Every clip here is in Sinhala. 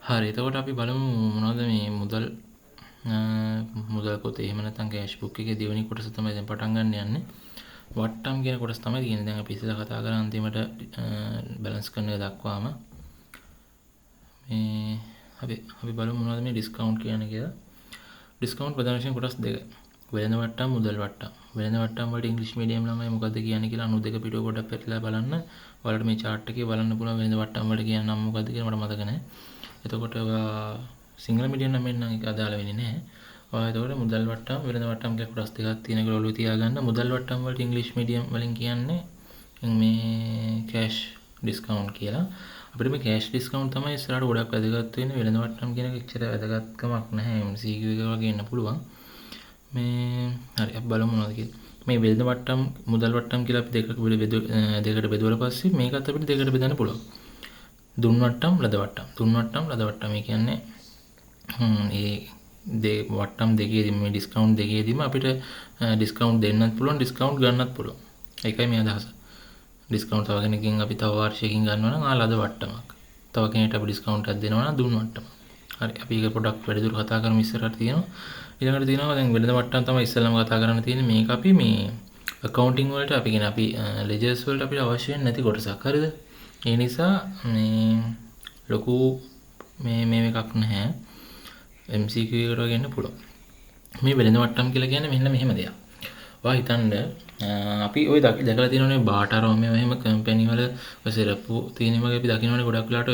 හරි. එතකොට අපි බලමු මොනවද මේ මුදල් පොතේ එහෙම නැත්නම් කෑෂ් බුක් එකේ දෙවෙනි කොටස තමයි දැන් පටන් ගන්න යන්නේ. වට්ටම් කියන කොටස තමයි තියෙන්නේ. දැන් අපි ඉස්සෙල්ලා කතා කරා අන්තිමට බැලන්ස් කරන එක දක්වාම මේ අපි බලමු මොනවද මේ ඩිස්කවුන්ට් කියන්නේ කියලා. ඩිස්කවුන්ට් ප්‍රධාන වශයෙන් කොටස් දෙක. වෙළඳ වට්ටම් මුදල් වට්ටම්. වෙළඳ වට්ටම් වලට ඉංග්‍රීසි මීඩියම් ළමයි මොකද්ද කියන්නේ කියලා 92 පිටුව පොඩ්ඩක් පැටලලා බලන්න. ඔයාලට මේ chart එකේ බලන්න පුළුවන් වෙළඳ වට්ටම් වලට කියන නම මොකද්ද කියලා මට මතක නැහැ. එතකොට සිංහල මීඩියම් නම් නම් ඒක අදාළ වෙන්නේ නැහැ. ඔයා එතකොට මුදල් වට්ටම් වෙළඳ වට්ටම් කියලා කොටස් දෙකක් තියෙන එක ඔළුවේ තියාගන්න. මුදල් වට්ටම් වලට ඉංග්‍රීසි මීඩියම් වලින් කියන්නේ මේ කෑෂ් ඩිස්කවුන්ට් කියලා. අපිට මේ කෑෂ් ඩිස්කවුන්ට් තමයි ඉස්සරහට ගොඩක් වැදගත් වෙන්නේ. වෙළඳ වට්ටම් කියන එක එච්චර වැදගත්කමක් නැහැ. MCQ එක වගේ ඉන්න පුළුවන්. මේ හරි අපි බලමු මොනවද කියලා. මේ වෙළඳ වට්ටම් මුදල් වට්ටම් කියලා අපි දෙකට බෙදුවලා පස්සේ මේකත් අපිට දෙකට බෙදන්න පුළුවන්. දුන් වට්ටම් ලද වට්ටම්. දුන් වට්ටම් ලද වට්ටම් කියන්නේ ඒ වට්ටම් දෙකේදී මේ ඩිස්කවුන්ට් දෙකේදීම අපිට ඩිස්කවුන්ට් දෙන්නත් පුළුවන් ඩිස්කවුන්ට් ගන්නත් පුළුවන්. ඒකයි මේ අදහස. ඩිස්කවුන්ට් තව කෙනකින් අපි තව වාර්ෂිකකින් ගන්නවා නම් ලද වට්ටමක්. තව කෙනෙක්ට අපි ඩිස්කවුන්ට් එකක් දෙනවා නම් දුන් වට්ටම. හරි අපි ඒක පොඩ්ඩක් වැඩිදුර කතා කරමු ඉස්සරහට තියෙනවා. ඊළඟට තියෙනවා දැන් වෙළඳ වට්ටම් තමයි ඉස්සෙල්ලාම කතා කරන්න තියෙන්නේ. මේක අපි මේ accounting වලට අපි කියන අපි ledgers වලට අපිට අවශ්‍ය නැති කොටසක්. හරිද? ඒ නිසා මේ ලොකු මේ එකක් නැහැ. MCQ එකට වගේ එන්න පුළුවන්. මේ වෙළඳ වට්ටම් කියලා කියන්නේ මෙන්න මෙහෙම දෙයක්. ඔයා හිතන්න අපි ওই දැකලා තියෙනවනේ බාටා රෝමියෝ එහෙම කම්පැනි වල ඔය සෙරප්පු තියෙන වගේ අපි දකින්නවනේ ගොඩක් වෙලාට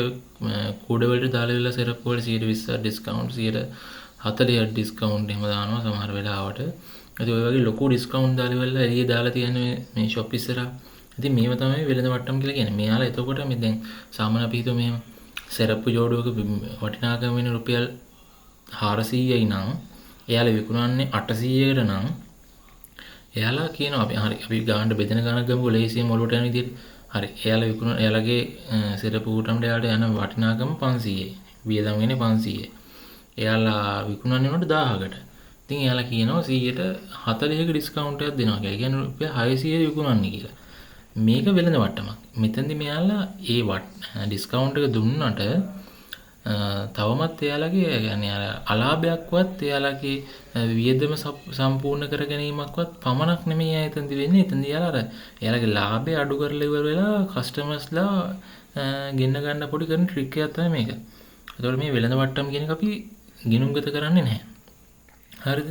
කෝඩ වලට දාලා ඉවරලා සෙරප්පු වල 120 ඩිස්කවුන්ට් 40 ඩිස්කවුන්ට් එහෙම දානවා සමහර වෙලාවට. ඉතින් ඔය වගේ ලොකු ඩිස්කවුන්ට් දාලා ඉවරලා එළිය දාලා තියෙන මේ ෂොප් ඉස්සරහා. ඉතින් මේව තමයි වෙළඳ වට්ටම් කියලා කියන්නේ. මෙයාලා එතකොට මේ දැන් සාමාන්‍ය අපි හිතුව මෙහෙම සෙරප්පු ජෝඩුවක වටිනාකම වෙන රුපියල් 400යි නම් එයාලා විකුණන්නේ 800කට නම් එයාලා කියනවා අපි ගානට බෙදෙන ගානක් ගමුකෝ ලේසියෙන් ඔලුවට යන විදිහට. හරි. එයාලගේ සෙරප්පු කූටම්ට එයාලට යන වටිනාකම 500යි. වියදම් වෙන්නේ 500යි. එයාලා විකුණන්නේ උනට 1000කට. ඉතින් එයාලා කියනවා 140ක ඩිස්කවුන්ට් එකක් දෙනවා කියලා. ඒ කියන්නේ රුපියල් 600 විකුණන්නේ කියලා. මේක වෙළඳ වට්ටමක්. මෙතෙන්දි මෙයාලා ඒ ඩිස්කවුන්ට් එක දුන්නට තවමත් එයාලගේ يعني අලාභයක්වත් එයාලගේ වියදම සම්පූර්ණ කර ගැනීමක්වත් පමණක් නෙමෙයි එතනදි වෙන්නේ. එතනදි එයාලගේ ලාභය අඩු කරලා ඉවර වෙලා කස්ටමර්ස්ලා ගෙන්න ගන්න පොඩි කරන ට්‍රික් එකක් තමයි මේක. ඒතකොට මේ වෙළඳ වට්ටම් කියන එක අපි ගිණුම්ගත කරන්නේ නැහැ. හරිද?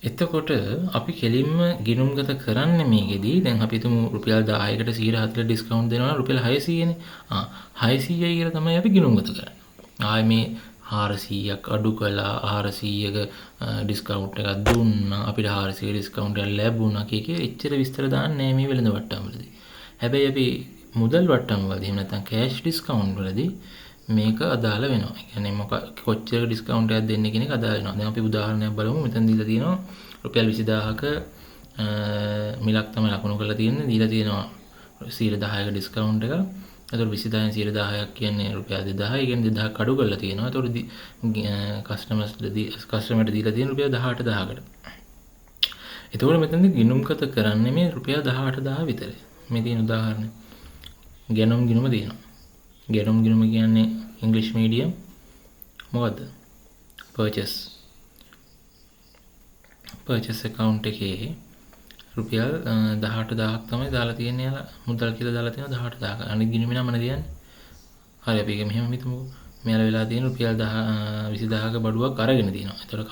එතකොට අපි කෙලින්ම ගිණුම්ගත කරන්නේ මේකෙදී දැන් අපි හිතමු රුපියල් 10කට 140 ඩිස්කවුන්ට් දෙනවා නම් රුපියල් 600නේ. 600යි කියලා තමයි අපි ගිණුම්ගත කරන්නේ. ආයේ මේ 400ක් අඩු කළා 400ක ඩිස්කවුන්ට් එකක් දුන්නා අපිට 400 ඩිස්කවුන්ට් එකක් ලැබුණා කිය එච්චර විස්තර දාන්නේ නැහැ මේ වෙළඳ වට්ටම් වලදී. හැබැයි අපි මුදල් වට්ටම් වලදී එහෙම නැත්නම් කෑෂ් ඩිස්කවුන්ට් වලදී මේක අදාළ වෙනවා. ඒ කියන්නේ කොච්චර ඩිස්කවුන්ට් එකක් දෙන්නේ කියන එක අදාළ වෙනවා. දැන් අපි උදාහරණයක් බලමු. මෙතන දීලා තියෙනවා රුපියල් 20000ක මිලක් තමයි ලකුණු කරලා තියෙන්නේ. දීලා තියෙනවා 10%ක ඩිස්කවුන්ට් එකක්. එතකොට 20000න් 10%ක් කියන්නේ රුපියල් 2000. ඒ කියන්නේ 2000ක් අඩු කරලා තියෙනවා. එතකොට කස්ටමර්ට දීලා තියෙන රුපියල් 18000කට. එතකොට මෙතනදී ගිණුම්ගත කරන්නේ මේ රුපියල් 18000 විතරයි. මේ තියෙන උදාහරණය. ගිණුම තියෙනවා. ගිණුම කියන්නේ ඉංග්‍රීසි මීඩියම් මොකද්ද? පර්චේස් account එකේ රුපියල් 18000ක් තමයි දාලා තියෙන්නේ යාලා මුදල් කියලා දාලා තියෙනවා 18000ක. අනිත් ගිණුමේ නම නේද යන්නේ? හරි අපි ඒක මෙහෙම හිතමුකෝ. මෙයාලා වෙලා තියෙන රුපියල් 20000ක බඩුවක් අරගෙන තියෙනවා. ඒතකොට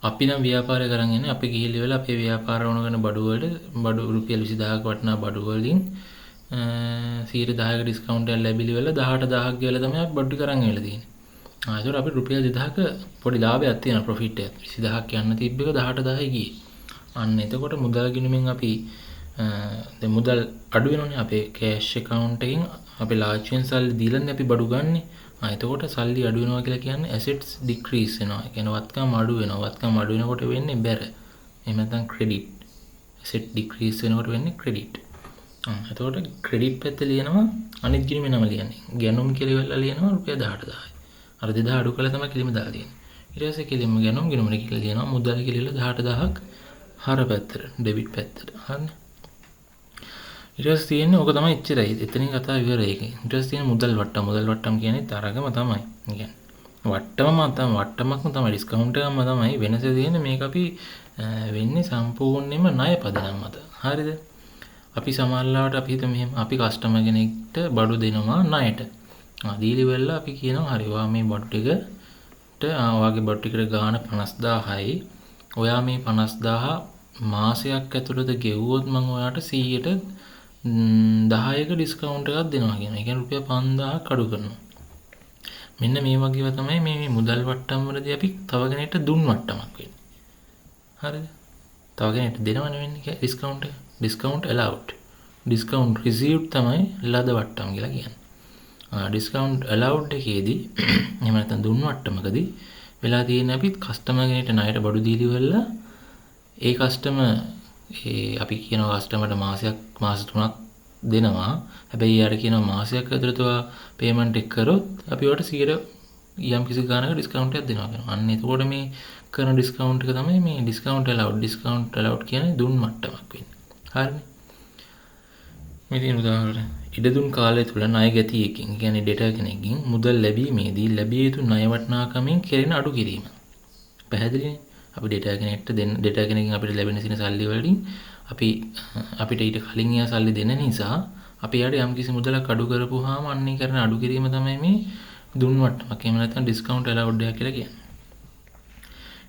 අපි නම් ව්‍යාපාරය කරන් යන්නේ අපි ගිහිල්ලා වෙලා අපේ ව්‍යාපාර වුණ කරන බඩු රුපියල් 20000ක වටිනා බඩු වලින් 110ක ඩිස්කවුන්ට් එකක් ලැබිලි වෙලා 18000ක් ගෙවලා තමයි අපි බඩු කරන් ඇවිල්ලා තියෙන්නේ. ඒතකොට අපිට රුපියල් 2000ක පොඩි ලාභයක් තියෙනවා ප්‍රොෆිට් එකක්. 20000ක් යන්න තිබ්බ එක 18000යි ගියේ. අන්න එතකොට මුදල් ගිණුමෙන් අපි දැන් මුදල් අඩු වෙනවනේ අපේ කෑෂ් account එකෙන් අපි ලාච්චුවෙන් සල්ලි දීලානේ අපි බඩු ගන්නෙ. එතකොට සල්ලි අඩු වෙනවා කියලා කියන්නේ assets decrease වෙනවා. ඒ කියන්නේ වත්කම් අඩු වෙනවා. වත්කම් අඩු වෙනකොට වෙන්නේ බැර. එහෙම නැත්නම් credit. asset decrease වෙනකොට වෙන්නේ credit. එතකොට credit පැත්ත ලියනවා අනිත් ගිණුමේ නම ලියන්නේ. ගැනුම් කියලා ඉවරලා ලියනවා රුපියල් 18000යි. අර 2000 අඩු කළා තමයි කිලිම දාලා තියෙන්නේ. ඊට පස්සේ කිලිම ගැනුම් ගිණුමනේ කියලා ලියනවා මුදල් කියලා 18000ක් හර පැත්තට ඩෙබිට් පැත්තට. හරිනේ. ඊට පස්සේ තියෙන්නේ ඕක තමයි එච්චරයි. එතනින් කතාව ඉවරයි ඒකේ. ඊට පස්සේ තියෙන මුදල් වට්ටම් කියන්නේ තරගම තමයි. කියන්නේ වට්ටමක්ම තමයි ඩිස්කවුන්ට් එකක්ම තමයි. වෙනස තියෙන්නේ මේක අපි වෙන්නේ සම්පූර්ණයෙන්ම ණය පදනම් මත. හරිද? අපි සමහරවිට අපි හිතමු මෙහෙම අපි කස්ටමර් කෙනෙක්ට බඩු දෙනවා ණයට. දීලි වෙලා අපි කියනවා හරි ඔයා මේ බඩු ටිකට ඔයාගේ බඩු ටිකට ගාණ 50000යි. ඔයා මේ 50000 මාසයක් ඇතුළත ගෙවුවොත් මම ඔයාට 100ට 10ක ඩිස්කවුන්ට් එකක් දෙනවා කියනවා. ඒ කියන්නේ රුපියල් 5000ක් අඩු කරනවා. මෙන්න මේ වගේව තමයි මේ මුදල් වට්ටම් වලදී අපි තව කෙනෙක්ට දුන් වට්ටමක් වෙන්නේ. හරිද? තව කෙනෙක්ට දෙනවනේ වෙන්නේ ඩිස්කවුන්ට් එක. Discount allowed. ඩිස්කවුන්ට් received තමයි ලද වට්ටම් කියලා කියන්නේ. ඩිස්කවුන්ට් allowed එකේදී එහෙම නැත්නම් දුන් වට්ටමකදී වෙලා තියෙන අපි කස්ටමර් කෙනෙක්ට ණයට බඩු දීලි වෙලා ඒ කස්ටමර් අපි කියනවා කස්ටමර්ට මාස 3ක් දෙනවා. හැබැයි යාර කියනවා මාසයක් ඇතුළත පේමන්ට් එක කරොත් අපි ඔයාලට 100 යම් කිසි ගානක ඩිස්කවුන්ට් එකක් දෙනවා කියනවා. අන්න එතකොට මේ කරන ඩිස්කවුන්ට් එක තමයි මේ ඩිස්කවුන්ට් allowed. ඩිස්කවුන්ට් allowed කියන්නේ දුන් මට්ටමක් වෙන්නේ. හරිනේ. මේ තියෙන උදාහරණ ඉඩ දුන් කාලය තුල ණය ගැතියකින් කියන්නේ ඩෙටර් කෙනෙක්ගෙන් මුදල් ලැබීමේදී ලැබිය යුතු ණය වටිනාකමින් කෙරෙන අඩු කිරීම. පැහැදිලිනේ? අපි ඩෙටර් කෙනෙක්ගෙන් අපිට ලැබෙන සින සල්ලි වලින් අපිට ඊට කලින් එයා සල්ලි දෙන නිසා අපි යාට යම්කිසි මුදලක් අඩු කරපුවාම අන්නේ කරන අඩු කිරීම තමයි මේ දුන් වට්ටමක්. එහෙම නැත්නම් ඩිස්කවුන්ට් allowed එකක් කියලා කියන්නේ.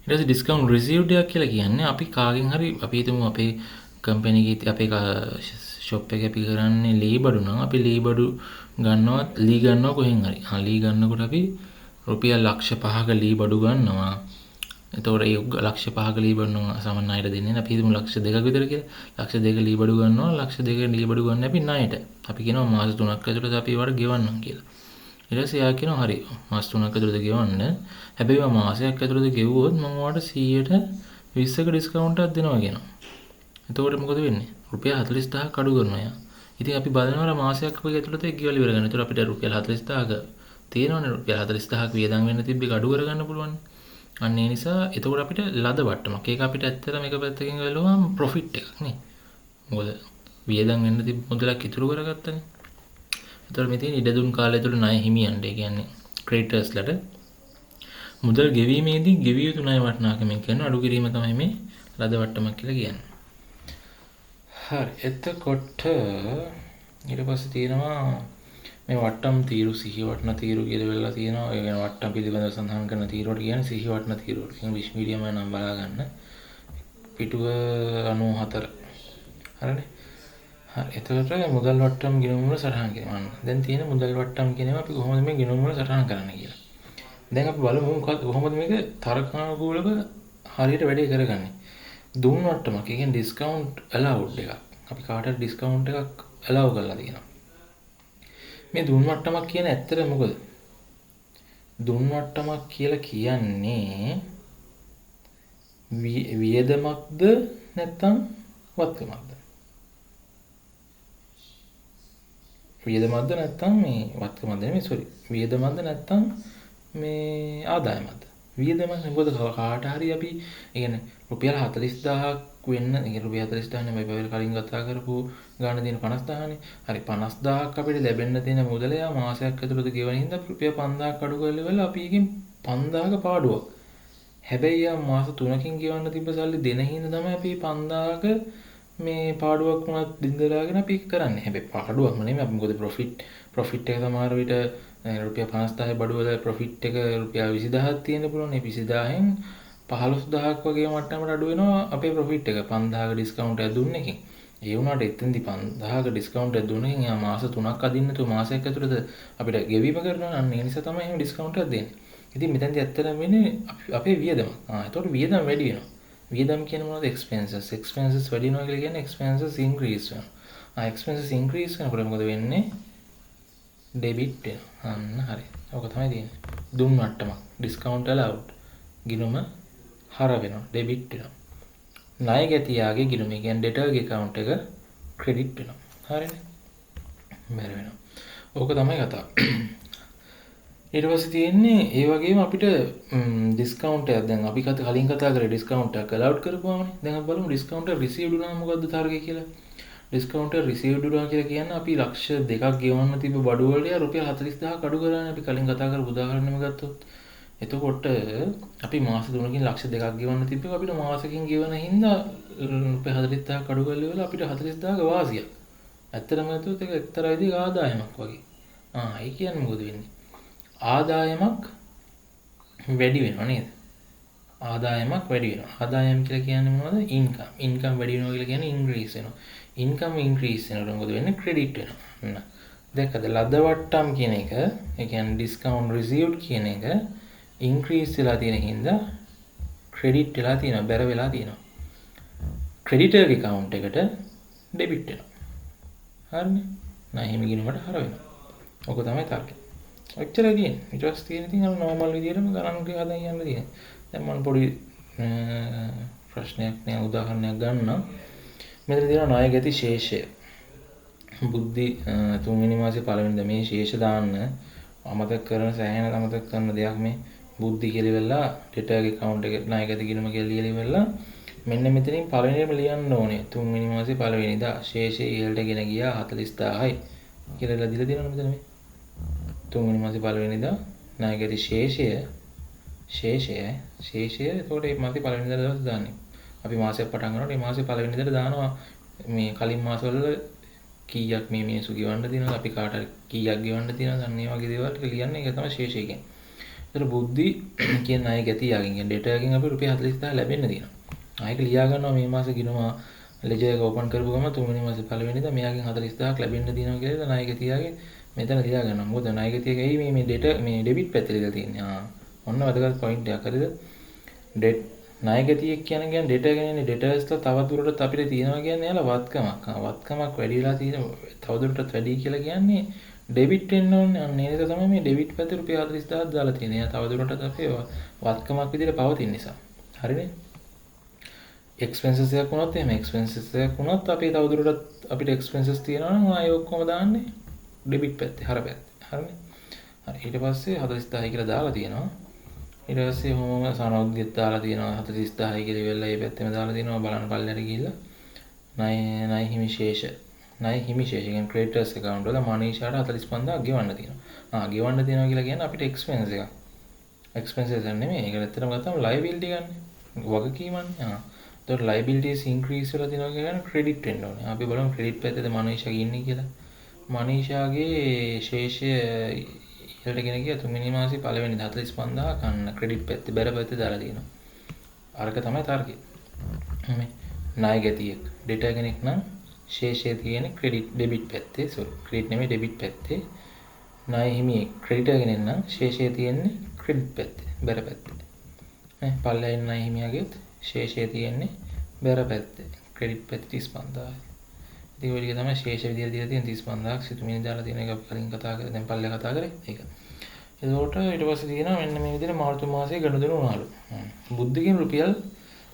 ඊට පස්සේ ඩිස්කවුන්ට් රිසීව්ඩ් එකක් කියලා කියන්නේ අපි කාගෙන් හරි අපි හිතමු අපේ කම්පැනි එකේ අපේ ෂොප් එකේ අපි කරන්නේ ලී බඩු නම් අපි ලී බඩු ගන්නවා කොහෙන් හරි. ලී ගන්නකොට අපි රුපියල් ලක්ෂ 5ක ලී බඩු ගන්නවා. එතකොට ඒ ලක්ෂ 5ක ලී බඩු සමන් ණයට දෙන්නේ නැහැ. අපි හිතමු ලක්ෂ 2ක විතර කියලා. ලක්ෂ 2ක ලී බඩු ගන්නවා. ලක්ෂ 2ක ලී බඩු ගන්න අපි ණයට. අපි කියනවා මාස 3ක් ඇතුළත අපි ඒවට ගෙවන්නම් කියලා. ඊට පස්සේ එයා කියනවා හරි මාස 3ක් ඇතුළත ගෙවන්න. හැබැයි ඔයා මාසයක් ඇතුළත ගෙවුවොත් මම ඔයාලට 100ට 20ක ඩිස්කවුන්ට් එකක් දෙනවා කියනවා. එතකොට මොකද වෙන්නේ? රුපියල් 40000ක් අඩු කරනවා යා. ඉතින් අපි බලනවා මාසයක් වගේ ඇතුළත ඒක ගෙවලා ඉවර ගන්න. ඒතකොට අපිට රුපියල් 40000ක තියෙනවනේ රුපියල් 40000ක් වියදම් වෙන්න තිබ්බ එක අඩු කරගන්න පුළුවන්. අන්න ඒ නිසා එතකොට අපිට ලද වට්ටමක්. ඒක අපිට ඇත්තටම එක පැත්තකින් බලුවම ප්‍රොෆිට් එකක් නේ. මොකද වියදම් වෙන්න තිබ්බ මුදලක් ඉතුරු කරගත්තනේ. එතකොට මෙතන ඉඩ දුන් කාලය තුල ණය හිමියන්ට ඒ කියන්නේ ක්‍රෙඩිටර්ස්ලට මුදල් ගෙවීමේදී ගෙවිය යුතු ණය වටිනාකමෙන් කරන අඩු කිරීම තමයි මේ ලද වට්ටමක් කියලා කියන්නේ. හරි එතකොට ඊට පස්සේ තියෙනවා මේ වට්ටම් තීරු සිහි වටන තීරු කියලා වෙලා තියෙනවා. ඒ කියන්නේ වට්ටම් පිළිබඳව සඳහන් කරන තීරුවට කියන්නේ සිහි වටන තීරුවට. ඉංග්‍රීසි මීඩියම් එක නම් බලා ගන්න. පිටුව 94. හරිනේ. හරි එතකොට මුදල් වට්ටම් ගිණුම් වල සටහන් කරනවා. දැන් තියෙන මුදල් වට්ටම් කියනවා අපි කොහොමද මේ ගිණුම් වල සටහන් කරන්නේ කියලා. දැන් අපි බලමු කොහොමද මේක තර්කානුකූලව හරියට වැඩේ කරගන්නේ. දුන් වට්ටමක් කියන්නේ ඩිස්කවුන්ට් allowed එකක්. අපි කාටද ඩිස්කවුන්ට් එකක් allow කරලා තියෙනවා. මේ දුන් වට්ටමක් කියන්නේ ඇත්තට මොකද? දුන් වට්ටමක් කියලා කියන්නේ වියදමක්ද නැත්නම් වත්කමක්ද? වියදමක්ද නැත්නම් මේ වත්කමක්ද නෙමෙයි සෝරි. වියදමක්ද නැත්නම් මේ ආදායමක්ද? වියදමක් මොකද කාට හරි අපි ඒ කියන්නේ රුපියල් 40000ක් වෙන්න ඒ කියන්නේ රුපියල් 40000 නෙමෙයි අපි කලින් කතා කරපු ගාණ තියෙන 50000නේ. හරි 50000ක් අපිට ලැබෙන්න තියෙන මුදල යා මාසයක් ඇතුළත ගෙවන හින්දා රුපියල් 5000ක් අඩු කරලා ඉවරලා අපි එකෙන් 5000ක පාඩුවක්. හැබැයි යා මාස 3කින් ගෙවන්න තිබ්බ සල්ලි දෙන හින්දා තමයි අපි 5000ක මේ පාඩුවක් වුණත් දින්දලාගෙන අපි කරන්නේ. හැබැයි පාඩුවක්ම නෙමෙයි අපි මොකද ප්‍රොෆිට් එක සමහර විට රුපියල් 50000 බඩුවල ප්‍රොෆිට් එක රුපියල් 20000ක් තියෙන්න පුළුවන්. ඒ 20000න් 15000ක් වගේ මට්ටමකට අඩු වෙනවා අපේ ප්‍රොෆිට් එක 5000ක ඩිස්කවුන්ට් එකක් දුන්න එකකින්. ඒ වුණාට එතෙන්දි 5000ක ඩිස්කවුන්ට් එකක් දුන්න එකකින් යා මාස 3ක් අදින්න තු මාසයක් ඇතුළත අපිට ගෙවීම කරනවා. අන්න ඒ නිසා තමයි එහෙම ඩිස්කවුන්ට් එකක් දෙන්නේ. ඉතින් මෙතෙන්දි ඇත්තටම වෙන්නේ අපේ වියදම. එතකොට වියදම වැඩි වෙනවා. වියදම් කියන්නේ මොනවද? expenses. expenses වැඩි වෙනවා කියලා කියන්නේ expenses increase වෙනවා. expenses increase වෙනකොට මොකද වෙන්නේ? debit වෙනවා. අන්න හරි. ඔක තමයි තියෙන්නේ. දුන් මට්ටමක්. discount allowed. ගිණුම හර වෙනවා. debit වෙනවා. ණය ගැතියාගේ ගිණුම කියන්නේ debtor ගේ account එක credit වෙනවා. හරිනේ. බැර වෙනවා. ඕක තමයි කතාව. ඊට පස්සේ තියෙන්නේ ඒ වගේම අපිට ඩිස්කවුන්ට් එකක් දැන් අපි කලින් කතා කරේ ඩිස්කවුන්ට් එකක් allowed කරපුවාමනේ. දැන් අපි බලමු ඩිස්කවුන්ට් එක received වුණාම මොකද්ද තරගය කියලා. ඩිස්කවුන්ට් එක රිසීව්ඩ් වුණා කියලා කියන්නේ අපි ලක්ෂ 2ක් ගෙවන්න තිබ්බ බඩු වලට රුපියල් 40000ක් අඩු කරානේ. අපි කලින් කතා කරපු උදාහරණෙම ගත්තොත්. එතකොට අපි මාස 3කින් ලක්ෂ 2ක් ගෙවන්න තිබ්බේ අපිට මාසකින් ගෙවන හින්දා රුපියල් 40000ක් අඩු කරලා ඉවරලා අපිට 40000ක වාසියක්. ඇත්තටම හිතුවොත් ඒක එක්තරා විදිහක ආදායමක් වගේ. ඒ කියන්නේ මොකද වෙන්නේ? ආදායමක් වැඩි වෙනවා නේද? ආදායමක් වැඩි වෙනවා. ආදායම කියලා කියන්නේ මොනවද? ඉන්කම්. ඉන්කම් වැඩි වෙනවා කියලා කියන්නේ ඉන්ක්‍රීස් වෙනවා. ඉන්කම් ඉන්ක්‍රීස් වෙනකොට මොකද වෙන්නේ? ක්‍රෙඩිට් වෙනවා. දැක්කද? ලද වට්ටම් කියන එක, ඒ කියන්නේ ඩිස්කවුන්ට් රිසීව්ඩ් කියන එක ඉන්ක්‍රීස් වෙලා තියෙන හින්දා ක්‍රෙඩිට් වෙලා තියෙනවා, බැර වෙලා තියෙනවා. ක්‍රෙඩිටර් account එකට ඩෙබිට් වෙනවා. හරිනේ? ණය හිමි ගිණුමට හර වෙනවා. ඔක තමයි තර්කය. ඔච්චරයි තියෙන්නේ. ඊට පස්සේ තියෙන ඉතින් අර නෝමල් විදියටම ගණන් ටික හදන් යන්න තියෙනවා. දැන් මම පොඩි ප්‍රශ්නයක් නෑ උදාහරණයක් ගන්නම්. මෙතන තියෙනවා ණය ගැති ශේෂය. බුද්ධි තුන්වෙනි මාසේ පළවෙනිදා මේ ශේෂ දාන්න අමතක කරන සෑහෙන අමතක කරන දෙයක් මේ බුද්ධි කියලා ඉවරලා ඩෙටර් account එකේ ණය ගැති ගිණුම කියලා ලියලා ඉවරලා මෙන්න මෙතනින් පළවෙනිම ලියන්න ඕනේ. තුන්වෙනි මාසේ පළවෙනිදා ශේෂය ඉහළට ගෙන ගියා 40000යි කියලා දීලා තියෙනවා මෙතන මේ. තුන්වෙනි මාසේ පළවෙනිදා ණය ගැති ශේෂය එතකොට මේ මාසේ පළවෙනිදා දවස් දාන්නේ. අපි මාසයක් පටන් ගන්නකොට මේ මාසේ පළවෙනිදාට දානවා මේ කලින් මාසවල කීයක් මේ මිනිස්සු ගෙවන්න තියෙනවද අපි කාට හරි කීයක් ගෙවන්න තියෙනවද අන්න ඒ වගේ දේවල් ටික ලියන්නේ ඒක තමයි ශේෂය කියන්නේ. ඒතර බුද්ධි කියන ණය ගැතියකින් කියන්නේ ඩේටා එකකින් අපි රුපියල් 40000 ලැබෙන්න තියෙනවා. ආයෙක ලියා ගන්නවා මේ මාසේ ගිණුම ලෙජර් එක ඕපන් කරපු ගමන් තුන්වෙනි මාසේ පළවෙනිදා මෙයාගෙන් 40000ක් ලැබෙන්න තියෙනවා කියලා ණය ගැතියගේ මෙතන ලියා ගන්නවා. මොකද ණය ගැතියක ඇයි මේ ඩේටා මේ ඩෙබිට් පැත්තේ ලියලා තියෙන්නේ. ඔන්න වැදගත් පොයින්ට් එකක් හරිද? ණය ගැතියෙක් කියන්නේ ඩේටා කියන්නේ ඩේටාස්ලා තවදුරටත් අපිට තියෙනවා කියන්නේ යාලා වත්කමක්. වත්කමක් වැඩි වෙලා තියෙන තවදුරටත් වැඩි කියලා කියන්නේ ඩෙබිට් වෙන්න ඕනේ. අන්න ඒ නිසා තමයි මේ ඩෙබිට් පැත්තේ රුපියල් 40000ක් දාලා තියෙන්නේ. එයා තවදුරටත් අපේ වත්කමක් විදිහට පවතින නිසා. හරිනේ? එක්ස්පෙන්සස් එකක් වුණත් එහෙම එක්ස්පෙන්සස් එකක් වුණත් අපි තවදුරටත් අපිට එක්ස්පෙන්සස් තියෙනවා නම් ආයෙ ඔක්කොම දාන්නේ ඩෙබිට් පැත්තේ හර පැත්තේ. හරිනේ? හරි ඊට පස්සේ 40000 කියලා දාලා තියෙනවා. ඊට පස්සේ මොම සනෝද්ගෙත් දාලා තියෙනවා 40000 කියලා ඉවෙල්ලා ඒ පැත්තෙම දාලා තියෙනවා බලන්න පල්ලෙහාට ගිහිල්ලා ණය හිමි ශේෂ කියන්නේ ක්‍රෙඩිටර්ස් account වල මනීෂාට 45000ක් ගෙවන්න තියෙනවා. ගෙවන්න තියෙනවා කියලා කියන්නේ අපිට එක්ස්පෙන්ස් එකක්. එක්ස්පෙන්සස් එක නෙමෙයි. ඒක ඇත්තටම ගත්තම ලයබිලිටි ගන්න. වගකීමන්නේ. ඒතකොට ලයබිලිටිස් ඉන්ක්‍රීස් වෙලා තියෙනවා කියන්නේ ක්‍රෙඩිට් වෙන්න ඕනේ. අපි බලමු ක්‍රෙඩිට් පැත්තේද මනීෂාගේ ඉන්නේ කියලා. මනීෂාගේ ශේෂය ඉහළට ගෙන ගියා තුන්වෙනි මාසේ පළවෙනිදා 45000 කන්න ක්‍රෙඩිට් පැත්තේ බැර පැත්තේ දාලා තියෙනවා. අරක තමයි තර්කය. මේ ණය ගැතියෙක් ඩේටා කෙනෙක් නම් ශේෂය තියෙන්නේ ක්‍රෙඩිට් ඩෙබිට් පැත්තේ. ක්‍රෙඩිට් නෙමෙයි ඩෙබිට් පැත්තේ. ණය හිමියෙක් ක්‍රෙඩිටර් කෙනෙක් නම් ශේෂය තියෙන්නේ ක්‍රෙඩිට් පැත්තේ බැර පැත්තේ. නේ පල්ලෙන් ණය හිමියාගේත් ශේෂය තියෙන්නේ බැර පැත්තේ ක්‍රෙඩිට් පැත්තේ 35000යි. ඉතින් ඔය ටික තමයි ශේෂ විදියට දීලා තියෙන 35000ක් සිතුමිනි දාලා තියෙන එක අපි කලින් කතා කරේ දැන් පල්ලේ කතා කරේ ඒක. එතකොට ඊට පස්සේ තියෙනවා මෙන්න මේ විදිහට මාර්තු මාසයේ ගනුදෙනු වුණාලු.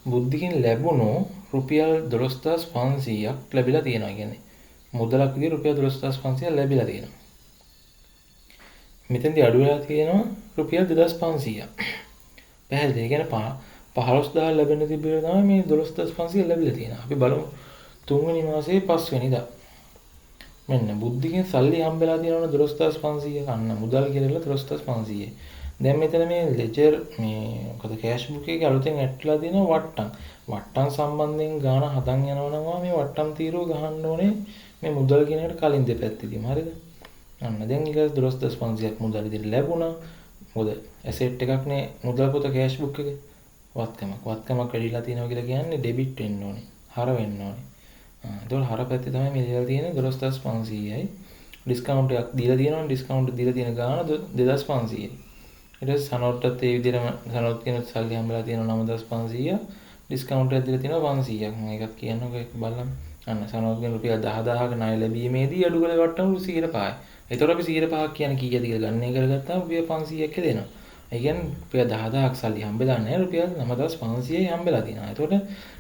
බුද්ධිකින් ලැබුණු රුපියල් 12500ක් ලැබිලා තියෙනවා කියන්නේ. මුදලක් විදිහට රුපියල් 12500ක් ලැබිලා තියෙනවා. මෙතෙන්දී අඩු වෙලා තියෙනවා රුපියල් 2500ක්. පැහැදිලි. ඒ කියන්නේ 15000 ලැබෙන්න තිබ්බේ තමයි මේ 12500 ලැබිලා තියෙනවා. අපි බලමු තුන්වෙනි මාසේ 5 වෙනිදා. මෙන්න බුද්ධිකින් සල්ලි හම්බෙලා තියෙනවනේ 12500 කන්න මුදල් කියලා 12500. දැන් මෙතන මේ ලෙජර් මේ මොකද කෑෂ් බුක් එකේ අලුතෙන් ඇට්ලා තියෙන වට්ටම්. වට්ටම් සම්බන්ධයෙන් ගාන හදන් යනවා නම් මේ වට්ටම් තීරුව ගහන්න ඕනේ මේ මුදල් කියන එකට කලින් දෙපැත්තේදීම. හරිද? අන්න දැන් ඊට 12500ක් මුදල් විදිහට ලැබුණා. මොකද ඇසෙට් එකක් නේ මුදල් පොත කෑෂ් බුක් එකේ. වත්කමක් වැඩිලා තියෙනවා කියලා කියන්නේ ඩෙබිට් වෙන්න ඕනේ. හර වෙන්න ඕනේ. ඒතකොට හර පැත්තේ තමයි මේ දීලා තියෙන්නේ 12500යි. ඩිස්කවුන්ට් එකක් දීලා තියෙනවා. ඩිස්කවුන්ට් දීලා තියෙන ගාන 2500යි. ඊට පස්සේ සනෝට්ටත් ඒ විදිහටම සනෝට් කියන සල්ලි හම්බලා තියෙනවා 9500. ඩිස්කවුන්ට් එකක් දීලා තියෙනවා 500ක්. මම එකක් කියන්නකෝ ඒක බලන්න. අන්න සනෝට් ගෙන රුපියල් 10000ක ණය ලැබීමේදී අඩු කළ වට්ටම 105යි. ඒතකොට අපි 105ක් කියන්නේ කීයද කියලා ගණනය කරගත්තාම රුපියල් 500ක් දෙනවා. ඒ කියන්නේ රුපියල් 10000ක් සල්ලි හම්බෙලා නැහැ රුපියල් 9500යි හම්බෙලා තියෙනවා. ඒතකොට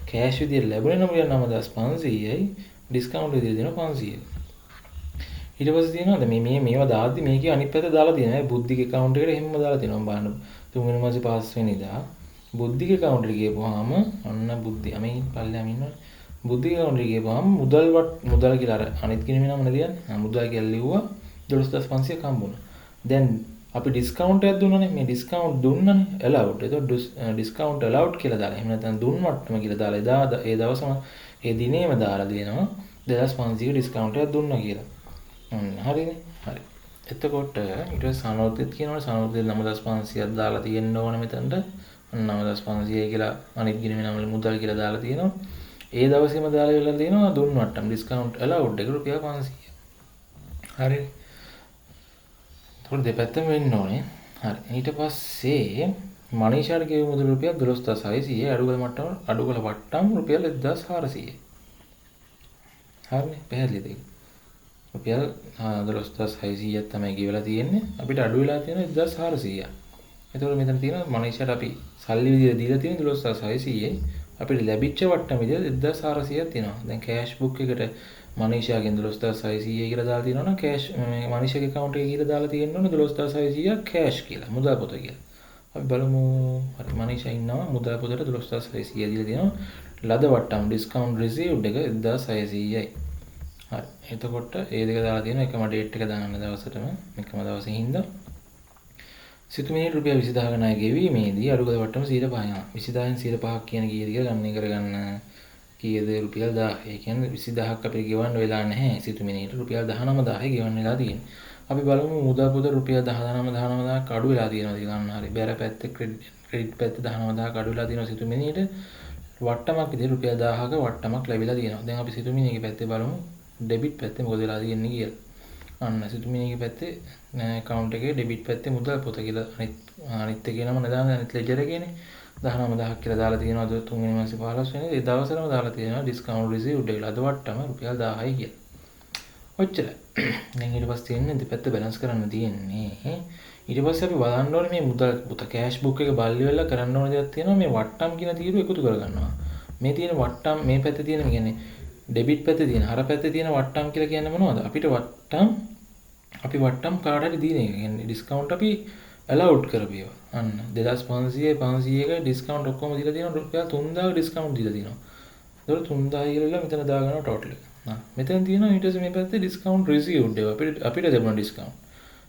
කෑෂ් විදියට ලැබුණේ රුපියල් 9500යි ඩිස්කවුන්ට් විදියට දෙනවා 500යි. ඊට පස්සේ තියෙනවාද මේවා දාද්දි මේකේ අනිත් පැත්ත දාලා තියෙනවා. බුද්ධික account එකට එහෙමම දාලා තියෙනවා බලන්න. තුන්වෙනි මාසේ 5 වෙනිදා බුද්ධික account එකට ගියපුවාම අන්න බුද්ධි අමේ පල්ලෙහාම ඉන්නවනේ. බුද්ධි account එකේ ගිහම මුදල් කියලා අර අනිත් කිනි නම නේද මුදල් කියලා ලිව්වා 12500ක් හම්බුණා. දැන් අපි ඩිස්කවුන්ට් එකක් දුන්නානේ. මේ ඩිස්කවුන්ට් දුන්නානේ allowed. ඒතකොට ඩිස්කවුන්ට් allowed කියලා දාලා එහෙම නැත්නම් දුන් මට්ටම කියලා දාලා එදා ඒ දවසම ඒ දිනේම දාලා දෙනවා 2500 ඩිස්කවුන්ට් එකක් දුන්නා කියලා. හරිනේ. හරි. එතකොට ඊට පස්සේ සනෝර්තිත් කියනවනේ සනෝර්තිත් 9500ක් දාලා තියෙන්න ඕන මෙතනට. 9500 කියලා අනිත් ගිණුමේ නම මුදල් කියලා දාලා තියෙනවා. ඒ දවසේම දාලා ඉවරලා තියෙනවා දුන් මට්ටම ඩිස්කවුන්ට් allowed එක රුපියල් 500. හරිනේ. එතකොට දෙපැත්තම වෙන්න ඕනේ. හරි. ඊට පස්සේ මනීෂාට ගෙවු මුදල් රුපියල් 12600 අඩුකල වට්ටම් රුපියල් 1400. හරිනේ. පැහැදිලිද ඒක? රුපියල් 12600ක් තමයි ගෙවලා තියෙන්නේ. අපිට අඩු වෙලා තියෙනවා 1400ක්. එතකොට මෙතන තියෙනවා මනීෂාට අපි සල්ලි විදිහට දීලා තියෙන 12600යි අපිට ලැබිච්ච වට්ටම විදිහට 1400ක් තියෙනවා. දැන් කෑෂ් බුක් එකට මනීෂාගෙන් 12600 කියලා දාලා තියෙනවා නම් කෑෂ් මේ මනීෂාගේ account එකේ කියලා දාලා තියෙන්න ඕනේ 12600ක් කෑෂ් කියලා මුදල් පොත කියලා. අපි බලමු. හරි මනීෂා ඉන්නවා මුදල් පොතට 12600 දීලා තියෙනවා. ලද වට්ටම් ඩිස්කවුන්ට් රිසීව්ඩ් එක 1600යි. හරි. එතකොට ඒ දෙක දාලා තියෙනවා එකම ඩේට් එක දාන්න දවසටම එකම දවසේ හින්දා සිතුමිණි රුපියල් 20000 ණය ගෙවීමේදී අඩුගල වට්ටම 105යි. 20000න් 105ක් කියන කීයද කියලා ගණනය කරගන්න. කීයද රුපියල් 1000. ඒ කියන්නේ 20000ක් අපිට ගෙවන්න වෙලා නැහැ. සිතුමිණිට රුපියල් 19000යි ගෙවන්න වෙලා තියෙන්නේ. අපි බලමු මුදල් පොත රුපියල් 19000ක් අඩු වෙලා තියෙනවා කියලා ගන්න. හරි. බැර පැත්තේ ක්‍රෙඩිට් පැත්තේ 19000ක් අඩු වෙලා තියෙනවා සිතුමිණිට. වට්ටමක් විදිහට රුපියල් 1000ක වට්ටමක් ලැබිලා තියෙනවා. දැන් අපි සිතුමිණිගේ පැත්තේ බලමු. ඩෙබිට් පැත්තේ මොකද වෙලා තියෙන්නේ කියලා. අන්න සිතුමිණිගේ පැත්තේ account එකේ ඩෙබිට් පැත්තේ මුදල් පොත කියලා අනිත් එකේ නම නදාන අනිත් ලෙජර් එකේනේ 19000ක් කියලා දාලා තියෙනවා 3 වෙනි මාසේ 15 වෙනිදා ඒ දවසේම දාලා තියෙනවා ඩිස්කවුන්ට් රිසීව්ඩ් එක ලද වට්ටම රුපියල් 1000යි කියලා. ඔච්චරයි. දැන් ඊට පස්සේ තියෙන්නේ දෙපැත්ත බැලන්ස් කරන්න තියෙන්නේ. ඊට පස්සේ අපි බලන්න ඕනේ මේ මුදල් පොත කෑෂ් බුක් එක බල්ලි වෙලා කරන්න ඕන දේවල් තියෙනවා මේ වට්ටම් කියන තීරුව එකතු කරගන්නවා. මේ තියෙන වට්ටම් මේ පැත්තේ තියෙන කියන්නේ ඩෙබිට් පැත්තේ තියෙන හර පැත්තේ තියෙන වට්ටම් කියලා කියන්නේ මොනවද? අපිට අපි වට්ටම් කාට හරි දීන එක. කියන්නේ ඩිස්කවුන්ට් අපි allowed කරපේවා. අන්න 2500 500ක ඩිස්කවුන්ට් ඔක්කොම දීලා තියෙනවා රුපියල් 3000 ඩිස්කවුන්ට් දීලා තියෙනවා. ඒතකොට 3000 කියලා මෙතන දාගන්නවා ටෝටල් එක. මෙතන තියෙනවා ඊට පස්සේ මේ පැත්තේ ඩිස්කවුන්ට් රිසීව්ඩ් එක. අපිට ලැබුණා ඩිස්කවුන්ට්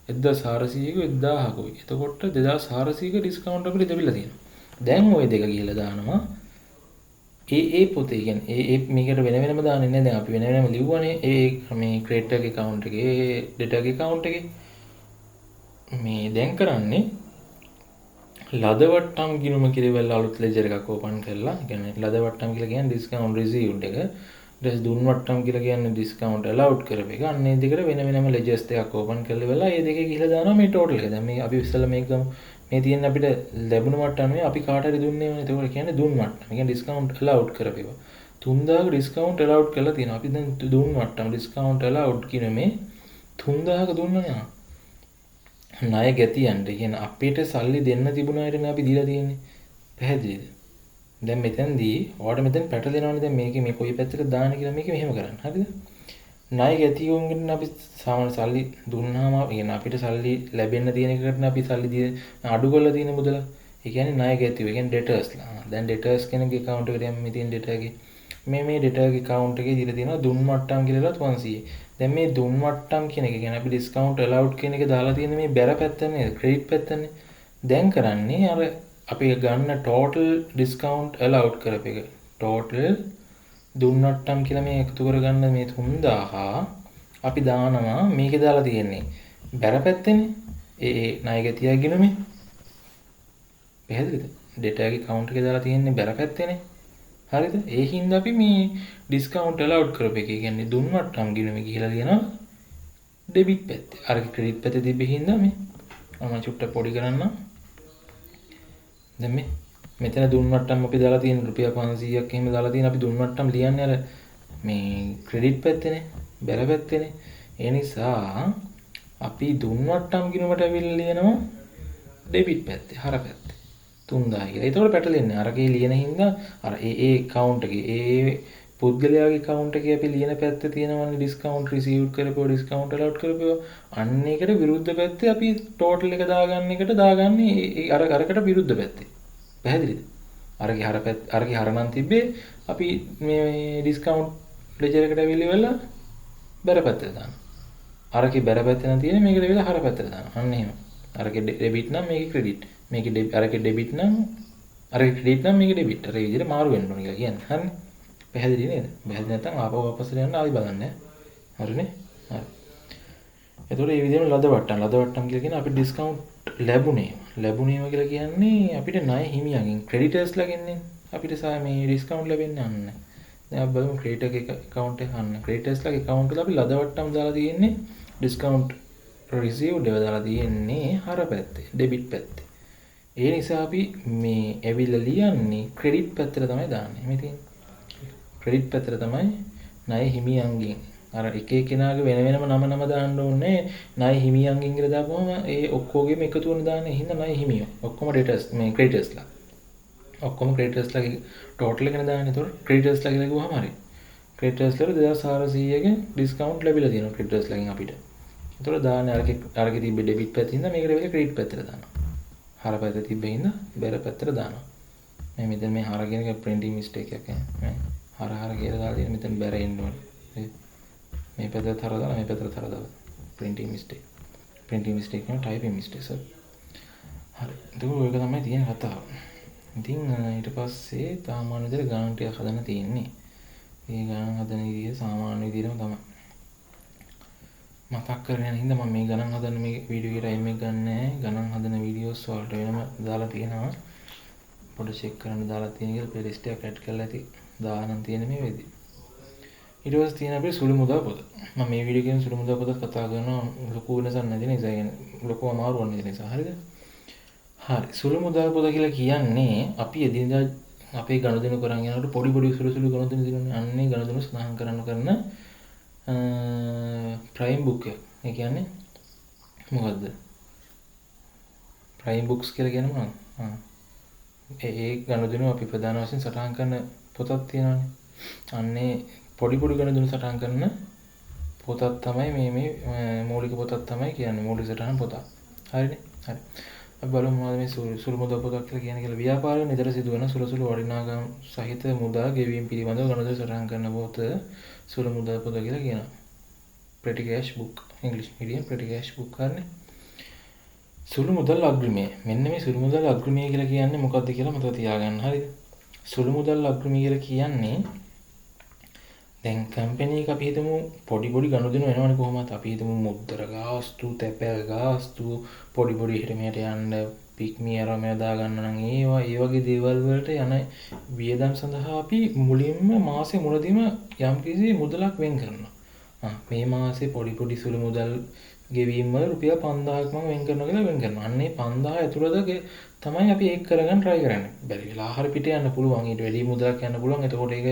1400ක 1000කුයි. එතකොට 2400ක ඩිස්කවුන්ට් අපිට ලැබිලා තියෙනවා. දැන් ওই දෙක ගිහලා දානවා ඒ පොතේ කියන්නේ මේකට වෙන වෙනම දාන්නේ නැහැ. දැන් අපි වෙන වෙනම ලිව්වනේ මේ ක්‍රෙඩිට් එකේ account එකේ ඩෙබිට් එකේ account එකේ මේ දැන් කරන්නේ ලද වට්ටම් ගිණුම කියලා අලුත් ලෙජර් එකක් ඕපන් කරලා කියන්නේ ලද වට්ටම් කියලා කියන්නේ ඩිස්කවුන්ට් රිසීව්ඩ් එක ඊට දුන් වට්ටම් කියලා කියන්නේ ඩිස්කවුන්ට් allowed කරපු එක. අන්න ඒ දෙකට වෙන වෙනම ලෙජර්ස් දෙකක් ඕපන් කරලා වෙලා ඒ දෙකේ ගිහලා දානවා මේ ටෝටල් එක. දැන් මේ අපි ඉස්සෙල්ලා මේක ගමු. මේ තියෙන අපිට ලැබුණු මට්ටම අපි කාට හරි දුන්නේ වනේ. ඒක කියන්නේ දුන් මට්ටම. ඒ කියන්නේ ඩිස්කවුන්ට් allowed කරපේවා. 3000ක ඩිස්කවුන්ට් allowed කරලා තියෙනවා. අපි දැන් දුන් මට්ටම ඩිස්කවුන්ට් allowed කියන මේ 3000ක දුන්නා නේ. ණය ගැතියන්ට කියන්නේ අපිට සල්ලි දෙන්න තිබුණ අයටනේ අපි දීලා තියෙන්නේ. පැහැදිලිද? දැන් මෙතෙන්දී ඔයාලට මෙතෙන් පැටලෙනවනේ. දැන් මේකේ මේ කොයි පැත්තකට දාන්න කියලා මේක මෙහෙම කරන්න. හරිද? ණය ගැතියුන්ගෙන් අපි සාමාන්‍ය සල්ලි දුන්නාම يعني අපිට සල්ලි ලැබෙන්න තියෙන එකකට අපි සල්ලි අඩු කරලා තියෙන මුදල. ඒ කියන්නේ ණය ගැතියු. ඒ කියන්නේ ඩෙටර්ස්ලා. දැන් ඩෙටර්ස් කෙනෙක්ගේ account එකට යන්න මේ තියෙන ඩෙටර් එකේ මේ ඩෙටර් එකේ account එකේ දීලා තියෙනවා දුන් මට්ටම් කියලා 500. දැන් මේ දුන් මට්ටම් කියන එක කියන්නේ අපි ඩිස්කවුන්ට් allowed කියන එක දාලා තියෙන මේ බැර පැත්තනේ ක්‍රෙඩිට් පැත්තනේ. දැන් කරන්නේ අර අපි ගන්න total discount allowed කරපු එක. total දුන් මට්ටම් කියලා මේ එකතු කරගන්න මේ 3000 අපි දානවා මේකේ දාලා තියෙන්නේ බැර පැත්තනේ. ඒ ණය ගැතිය ගිණුමේ. පැහැදිලිද? ඩේටා එකේ කවුන්ට් එකේ දාලා තියෙන්නේ බැර පැත්තනේ. හරිද? ඒ හින්දා අපි මේ ඩිස්කවුන්ට් allowed කරපු එක. ඒ කියන්නේ දුන් මට්ටම් ගිණුමේ ගිහලා තියෙනවා ඩෙබිට් පැත්තේ. අර ක්‍රෙඩිට් පැත්තේ තිබෙ හින්දා මේ මම චුට්ටක් පොඩි කරන්නම්. දැන් මෙතන දුන් මට්ටම් අපි දාලා තියෙන රුපියල් 500ක් එහෙම දාලා තියෙන අපි දුන් මට්ටම් ලියන්නේ අර මේ ක්‍රෙඩිට් පැත්තේනේ බැර පැත්තේනේ. ඒ නිසා අපි දුන් මට්ටම් ගිණුමට අවිල්ල ලියනවා ඩෙබිට් පැත්තේ හර පැත්තේ 3000 කියලා. ඒතකොට පැටලෙන්නේ අරගේ ලියන හින්දා අර ඒ account එකේ ඒ පුද්ගලයාගේ account එකේ අපි ලියන පැත්තේ තියෙනවනේ ඩිස්කවුන්ට් රිසීව්ඩ් කරපුවා ඩිස්කවුන්ට් allowed කරපුවා අන්න ඒකට විරුද්ධ පැත්තේ අපි ටෝටල් එක දාගන්න එකට දාගන්නේ අරකට විරුද්ධ පැත්තේ. පැහැදිලිද? අරගේ හරනම් තිබ්බේ අපි මේ ඩිස්කවුන්ට් ලෙජර් එකට ඇවිල්ලා බැර පැත්තට දානවා. අරගේ බැර පැත්තේ නම් තියෙන්නේ මේකට ඇවිල්ලා හර පැත්තට දානවා. අන්න එහෙම. අරගේ ඩෙබිට් නම් මේකේ ක්‍රෙඩිට්. මේකේ අරගේ ඩෙබිට් නම් අරගේ ක්‍රෙඩිට් නම් මේකේ ඩෙබිට්. අර ඒ විදිහට මාරු වෙන්න ඕන කියලා කියන්නේ. හරිනේ. පැහැදිලි නේද? පැහැදිලි නැත්නම් ආපහු අපස්සට යන්න ආයි බලන්න. හරිනේ? හරි. එතකොට මේ විදිහම ලද වට්ටම් කියලා කියන්නේ අපිට ඩිස්කවුන්ට් ලැබුණේම කියලා කියන්නේ අපිට ණය හිමියන්ගෙන් ක්‍රෙඩිටර්ස්ලාගෙන්නේ අපිට මේ ඩිස්කවුන්ට් ලැබෙන්නේ අන්න. දැන් අපි බලමු ක්‍රෙඩිටර් account එක අන්න. ක්‍රෙඩිටර්ස්ලාගේ account වල අපි ලද වට්ටම් දාලා තියෙන්නේ ඩිස්කවුන්ට් රිසීව්ඩ් ඒවා දාලා තියෙන්නේ හර පැත්තේ ඩෙබිට් පැත්තේ. ඒ නිසා අපි මේ ඇවිල්ලා ලියන්නේ ක්‍රෙඩිට් පැත්තට තමයි දාන්නේ. මේ තියෙන්නේ. ක්‍රෙඩිට් පැත්තට තමයි ණය හිමියන්ගෙන් අර එක එක්කෙනාගේ වෙන වෙනම නම දාන්න ඕනේ. ණය හිමියන්ගෙන් කියලා දාපුවම ඒ ඔක්කොගෙම එකතු වෙන දාන්නේ හින්දා ණය හිමියෝ. ඔක්කොම ඩේටාස් මේ ක්‍රෙඩිටර්ස්ලා. ඔක්කොම ක්‍රෙඩිටර්ස්ලාගේ ටෝටල් එකනේ දාන්නේ. ඒතකොට ක්‍රෙඩිටර්ස්ලා කියලා කිව්වම හරි. ක්‍රෙඩිටර්ස්ලාට 2400 ක ඩිස්කවුන්ට් ලැබිලා තියෙනවා ක්‍රෙඩිටර්ස්ලාගෙන් අපිට. ඒතකොට දාන්නේ අරගේ තිබ්බ ඩෙබිට් පැත්තේ ඉඳන් මේකට වෙලා ක්‍රෙඩිට් පැත්තට දානවා. හර පැත්තේ තිබ්බේ ඉඳන් බැර පැත්තට දානවා. මේ මෙතන මේ හර කියන එක ප්‍රින්ටිං මිස්ටේක් එකක් නේ. හර කියලා දාලා තියෙන මෙතන බැර එන්න ඕනේ. මේ පැත්තට හර දාලා මේ පැත්තට හර දාලා printing mistake නේ typing mistake සර්. හරි. ඒක තමයි තියෙන කතාව. ඉතින් ඊට පස්සේ සාමාන්‍ය විදිහට ගණන් ටිකක් හදන්න තියෙන්නේ. මේ ගණන් හදන විදිය සාමාන්‍ය විදිහටම තමයි. මතක් කරගෙන යන හින්දා මම මේ ගණන් හදන මේ වීඩියෝ එකට අයින් එක ගන්නෑ. ගණන් හදන වීඩියෝස් වලට වෙනම දාලා තියෙනවා. පොඩ්ඩක් චෙක් කරන්න දාලා තියෙන කියලා ප්ලේලිස්ට් එකක් ඇඩ් කරලා ඇති. දානම් තියෙන මේ වෙද්දී. ඊට පස්සේ තියෙන අපේ සුළු මුදල් පොත. මම මේ වීඩියෝ එකෙන් සුළු මුදල් පොත කතා කරනවා ලොකු වෙනසක් නැති නිසා කියන්නේ ලොකු අමාරුවක් නැති නිසා. හරිද? හරි. සුළු මුදල් පොත කියලා කියන්නේ අපි එදිනදා අපේ ගනුදෙනු කරන් යනකොට පොඩි සුළු ගනුදෙනු දිනුනේ. අන්නේ ගනුදෙනු සඳහන් කරන ප්‍රයිම් බුක් එක. ඒ කියන්නේ මොකද්ද? ප්‍රයිම් බුක්ස් කියලා කියන්නේ මොනවද? ඒ ගනුදෙනු අපි ප්‍රධාන වශයෙන් සටහන් කරන පොතක් තියෙනවානේ. අන්නේ පොඩි ගණන් සටහන් කරන පොතක් තමයි මේ මූලික පොතක් තමයි කියන්නේ මූලික සටහන් පොතක්. හරිනේ? හරි. අපි බලමු මොනවද මේ සුළු මුදල් පොතක් කියලා කියන්නේ කියලා. ව්‍යාපාරයේ නිතර සිදුවන සුළු වටිනාකම් සහිත මුදල් ගෙවීම පිළිබඳව ගණන් සටහන් කරන පොත සුළු මුදල් පොත කියලා කියනවා. Petty cash book English medium petty cash book හරිනේ. සුළු මුදල් අග්‍රිමය. මෙන්න මේ සුළු මුදල් අග්‍රිමය කියලා කියන්නේ මොකක්ද කියලා මතක තියාගන්න. හරිද? සුළු මුදල් අග්‍රිමය කියලා කියන්නේ දැන් කම්පැනි එක අපි හිතමු පොඩි ගනුදෙනු වෙනවනේ කොහොමද අපි හිතමු මුද්දර ගාස්තු තැපැල් ගාස්තු පොඩි හිට මෙහෙට යන්න පික්මි අරම දා ගන්න නම් ඒවා ඒ වගේ දේවල් වලට යන වියදම් සඳහා අපි මුලින්ම මාසේ මුලදීම යම්කිසි මුදලක් වෙන් කරනවා. මේ මාසේ පොඩි සුළු මුදල් ගෙවීම වල රුපියල් 5000ක් මම වෙන් කරනවා කියලා වෙන් කරනවා. අන්නේ 5000 ඇතුළත තමයි අපි ඒක කරගන්න try කරන්නේ. බැරි වෙලා ආහාර පිට යන්න පුළුවන්. ඊට වැඩි මුදලක් යන්න පුළුවන්. එතකොට ඒක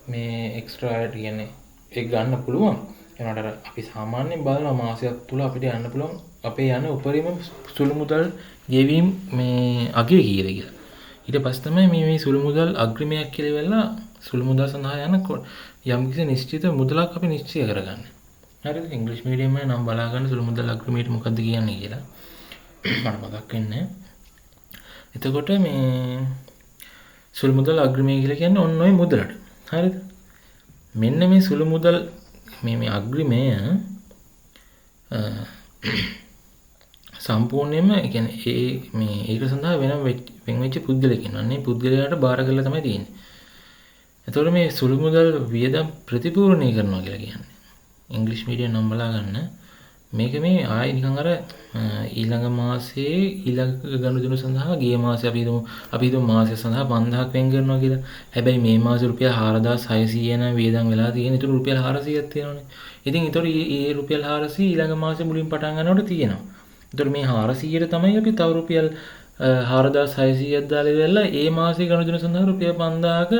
මේ එක්ස්ට්‍රා කියන්නේ ඒක ගන්න පුළුවන්. ඒනට අපි සාමාන්‍යයෙන් බලන මාසයක් තුල අපිට යන්න පුළුවන් අපේ යන උපරිම සුළු මුදල් ගෙවීම මේ අගය කීයද කියලා. ඊට පස්සේ තමයි මේ සුළු මුදල් අග්‍රිමයක් කියලා වෙලා සුළු මුදල් සඳහා යන යම්කිසි නිශ්චිත මුදලක් අපි නිශ්චය කරගන්නේ. හරිද? ඉංග්‍රීසි මීඩියම් එකේ නම් බලා ගන්න සුළු මුදල් අග්‍රිමයට මොකද්ද කියන්නේ කියලා. මට මතක් වෙන්නේ. එතකොට මේ සුළු මුදල් අග්‍රිමය කියලා කියන්නේ ඔන්න ඔය මුදලට. හරිද? මෙන්න මේ සුළු මුදල් මේ අග්‍රිමය සම්පූර්ණයෙන්ම ඒ කියන්නේ ඒක සඳහා වෙනම වෙන් වෙච්ච පුද්ගලයෙක් ඉන්නවා. අනේ පුද්ගලයාට බාර කරලා තමයි තියෙන්නේ. එතකොට මේ සුළු මුදල් වියදම් ප්‍රතිපූර්ණය කරනවා කියලා කියන්නේ ඉංග්‍රීසි මීඩියම් නම් බලා ගන්න. මේක මේ ආයි නිකන් අර ඊළඟ මාසයේ ඊළඟ ගනුදෙනු සඳහා ගිය මාසේ අපි හිතමු මාසය සඳහා 5000ක් වෙන් කරනවා කියලා. හැබැයි මේ මාසේ රුපියල් 4600 නම් වියදම් වෙලා තියෙන. ඒතර රුපියල් 400ක් තියෙනවනේ. ඉතින් ඒතර මේ රුපියල් 400 ඊළඟ මාසේ මුලින් පටන් ගන්නකොට තියෙනවා. ඒතර මේ 400ට තමයි අපි තව රුපියල් 4600ක් දාලා ඉවරලා ඒ මාසේ ගනුදෙනු සඳහා රුපියල් 5000ක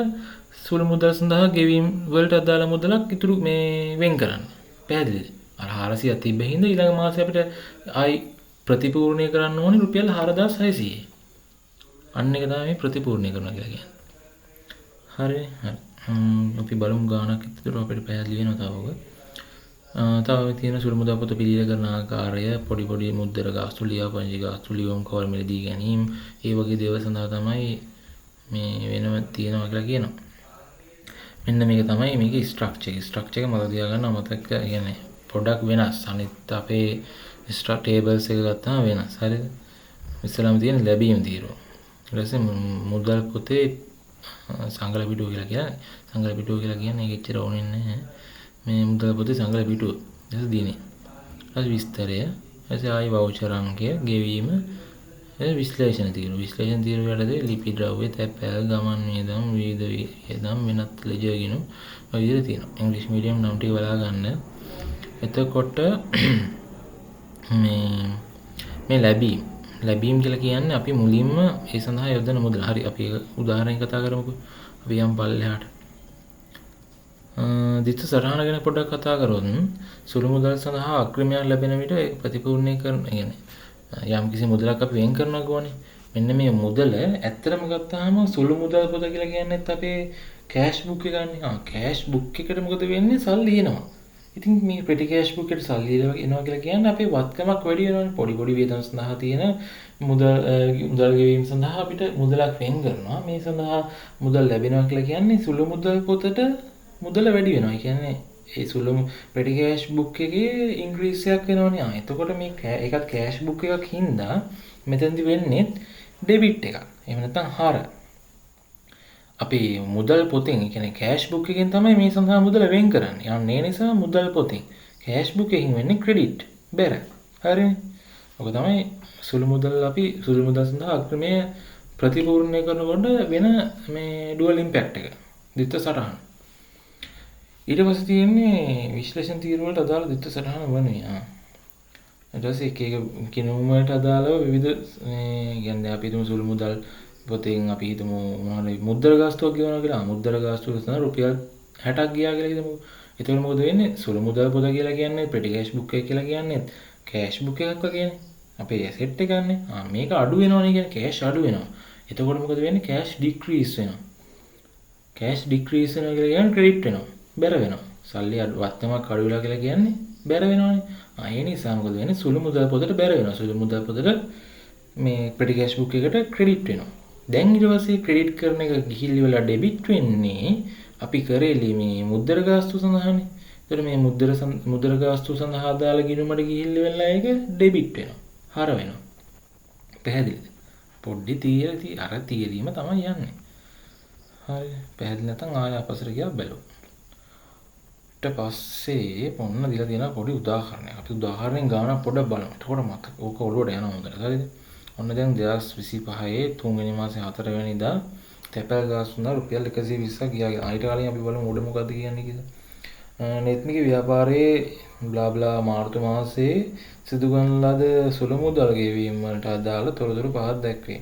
සුළු මුදල් සඳහා ගෙවීම් වලට අදාළ මුදලක් ඉතුරු මේ වෙන් කරන්නේ. පැහැදිලිද? අර 400ක් තිබ්බ හින්දා ඊළඟ මාසේ අපිට ආයි ප්‍රතිපූර්ණය කරන්න ඕනේ රුපියල් 4600. අන්න එක තමයි ප්‍රතිපූර්ණය කරනවා කියලා කියන්නේ. හරිනේ? හරි. අපි බලමු ගානක් විතර අපිට පැහැදිලි වෙනවා තව ඔක. තව තියෙන සුළු මුදල් පොත පිළියෙල කරන ආකාරය පොඩි මුද්දර ගාස්තු ලියාපදිංචි ගාස්තු ලියවම් කවර මිලදී ගැනීම ඒ වගේ දේවල් සඳහා තමයි මේ වෙනම තියෙනවා කියලා කියනවා. මෙන්න මේක තමයි මේකේ ස්ට්‍රක්චර් එක. ස්ට්‍රක්චර් එක මතක තියාගන්න අමතක කියන්නේ පොඩක් වෙනස්. අනිත් අපේ ටේබල්ස් එක ගත්තාම වෙනස්. හරිද? ඉස්සෙල්ලාම තියෙන ලැබීම් තීරුව. ඊට පස්සේ මුදල් පොතේ සංගල පිටුව කියලා කියන්නේ. සංගල පිටුව කියලා කියන්නේ ඒක එච්චර ඕනේ නැහැ. මේ මුදල් පොතේ සංගල පිටුව. ඊට දිනේ. ඊට විස්තරය. ඊට ආයි වවුචර් අංකය, ගෙවීම, විශ්ලේෂණ තීරුව. විශ්ලේෂණ තීරුව යටතේ ලිපි ද්‍රව්‍ය, තැපැල්, ගමන් වියදම්, විවිධ වියදම්, වෙනත් ලෙජර් ගිණුම් ඔය විදිහට තියෙනවා. ඉංග්‍රීසි මීඩියම් නම් ටික බලා ගන්න. එතකොට මේ ලැබීම් කියලා කියන්නේ අපි මුලින්ම ඒ සඳහා යොදන මුදල. හරි අපි උදාහරණයක් කතා කරමුකෝ. අපි යම් පල්ලෙහාට දිස්ත්‍රික්ක සටහන ගැන පොඩ්ඩක් කතා කරොත් සුළු මුදල් සඳහා අග්‍රමයක් ලැබෙන විට ඒක ප්‍රතිපූර්ණය කරන කියන්නේ යම් කිසි මුදලක් අපි වෙන් කරනවා ගෝනේ. මෙන්න මේ මුදල ඇත්තටම ගත්තාම සුළු මුදල් පොත කියලා කියන්නේත් අපේ කෑෂ් බුක් එකනේ. කෑෂ් බුක් එකට මොකද වෙන්නේ? සල්ලි එනවා. ඉතින් මේ පෙටි කෑෂ් බුක් එකට සල්ලි එනවා කියලා කියන්නේ අපේ වත්කමක් වැඩි වෙනවනේ. පොඩි වියදම් සඳහා තියෙන මුදල් ගෙවීම සඳහා අපිට මුදලක් වෙන් කරනවා. මේ සඳහා මුදල් ලැබෙනවා කියලා කියන්නේ සුළු මුදල් පොතට මුදල වැඩි වෙනවා. ඒ කියන්නේ ඒ සුළු පෙටි කෑෂ් බුක් එකේ ඉන්ක්‍රීසියක් වෙනවනේ. එතකොට මේ ඒකත් කෑෂ් බුක් එකක් හින්දා මෙතෙන්දි වෙන්නේ ඩෙබිට් එකක්. එහෙම නැත්නම් හර. අපි මුදල් පොතෙන් ඒ කියන්නේ කෑෂ් බුක් එකෙන් තමයි මේ සඳහා මුදල වෙන් කරන්නේ. ඒ නිසා මුදල් පොතෙන් කෑෂ් බුක් එකකින් වෙන්නේ ක්‍රෙඩිට් බෙර. හරිනේ. ඔක තමයි සුළු මුදල් සඳහා අග්‍රමය ප්‍රතිපූර්ණය කරනකොට වෙන මේ ඩුවල් ඉම්පැක්ට් එක. ද්විත්ව සටහන. ඊට පස්සේ තියෙන්නේ විශ්ලේෂණ තීරු වලට අදාළ ද්විත්ව සටහන වනේ. ඊට පස්සේ එක කිනුම් වලට අදාළව විවිධ කියන්නේ අපි හිතමු සුළු මුදල් පොතෙන් අපි හිතමු මොනවාරි මුද්දර ගාස්තුවක් ගෙවනවා කියලා. මුද්දර ගාස්තුව තමයි රුපියල් 60ක් ගියා කියලා හිතමු. එතකොට මොකද වෙන්නේ? සුළු මුදල් පොත කියලා කියන්නේ පෙටි කෑෂ් බුක් එක කියලා කියන්නේ කෑෂ් බුක් එකක් වගේනේ. අපේ ඇසෙට් එකන්නේ. මේක අඩු වෙනවනේ කියන්නේ කෑෂ් අඩු වෙනවා. එතකොට මොකද වෙන්නේ? කෑෂ් ඩික්‍රීස් වෙනවා. කෑෂ් ඩික්‍රීස් වෙනවා කියලා කියන්නේ ක්‍රෙඩිට් වෙනවා. බැර වෙනවා. සල්ලි වත්කමක් අඩු වෙලා කියලා කියන්නේ බැර වෙනවනේ. ඒ නිසා මොකද වෙන්නේ? සුළු මුදල් පොතට බැර වෙනවා. සුළු මුදල් පොතට මේ පෙටි කෑෂ් බුක් එකට ක්‍රෙඩිට් වෙනවා. දැන් ඊට පස්සේ ක්‍රෙඩිට් කරන එක ගිහිල්ලි වෙලා ඩෙබිට් වෙන්නේ අපි කරේලි මේ මුද්දර ගාස්තු සඳහානේ. ඒතර මේ මුද්දර ගාස්තු සඳහා දාලා ගිණුමට ගිහිල්ලි වෙලා ඒක ඩෙබිට් වෙනවා. හර වෙනවා. පැහැදිලිද? පොඩ්ඩි තීරීම තමයි යන්නේ. හරි. පැහැදිලි නැත්නම් ආය අපසර ගියා බැලුවා. ඊට පස්සේ මොන්න දීලා තියෙන පොඩි උදාහරණයක්. අපි උදාහරණෙන් ගානක් පොඩ්ඩක් බලමු. එතකොට මතක ඕක ඔළුවට යනවා හොඳට. හරිද? ඔන්න දැන් 2025 3 වෙනි මාසේ 4 වෙනිදා තැපැල් ගාස්තුනා රුපියල් 120ක් ගියා. ඊට කලින් අපි බලමු උඩ මොකද්ද කියන්නේ කියලා. නෙත්මික ව්‍යාපාරයේ බ්ලා බ්ලා මාර්තු මාසයේ සිදු කරන ලද සුළු මුදල් ගෙවීම වලට අදාළ තොරතුරු පහක් දැක්වේ.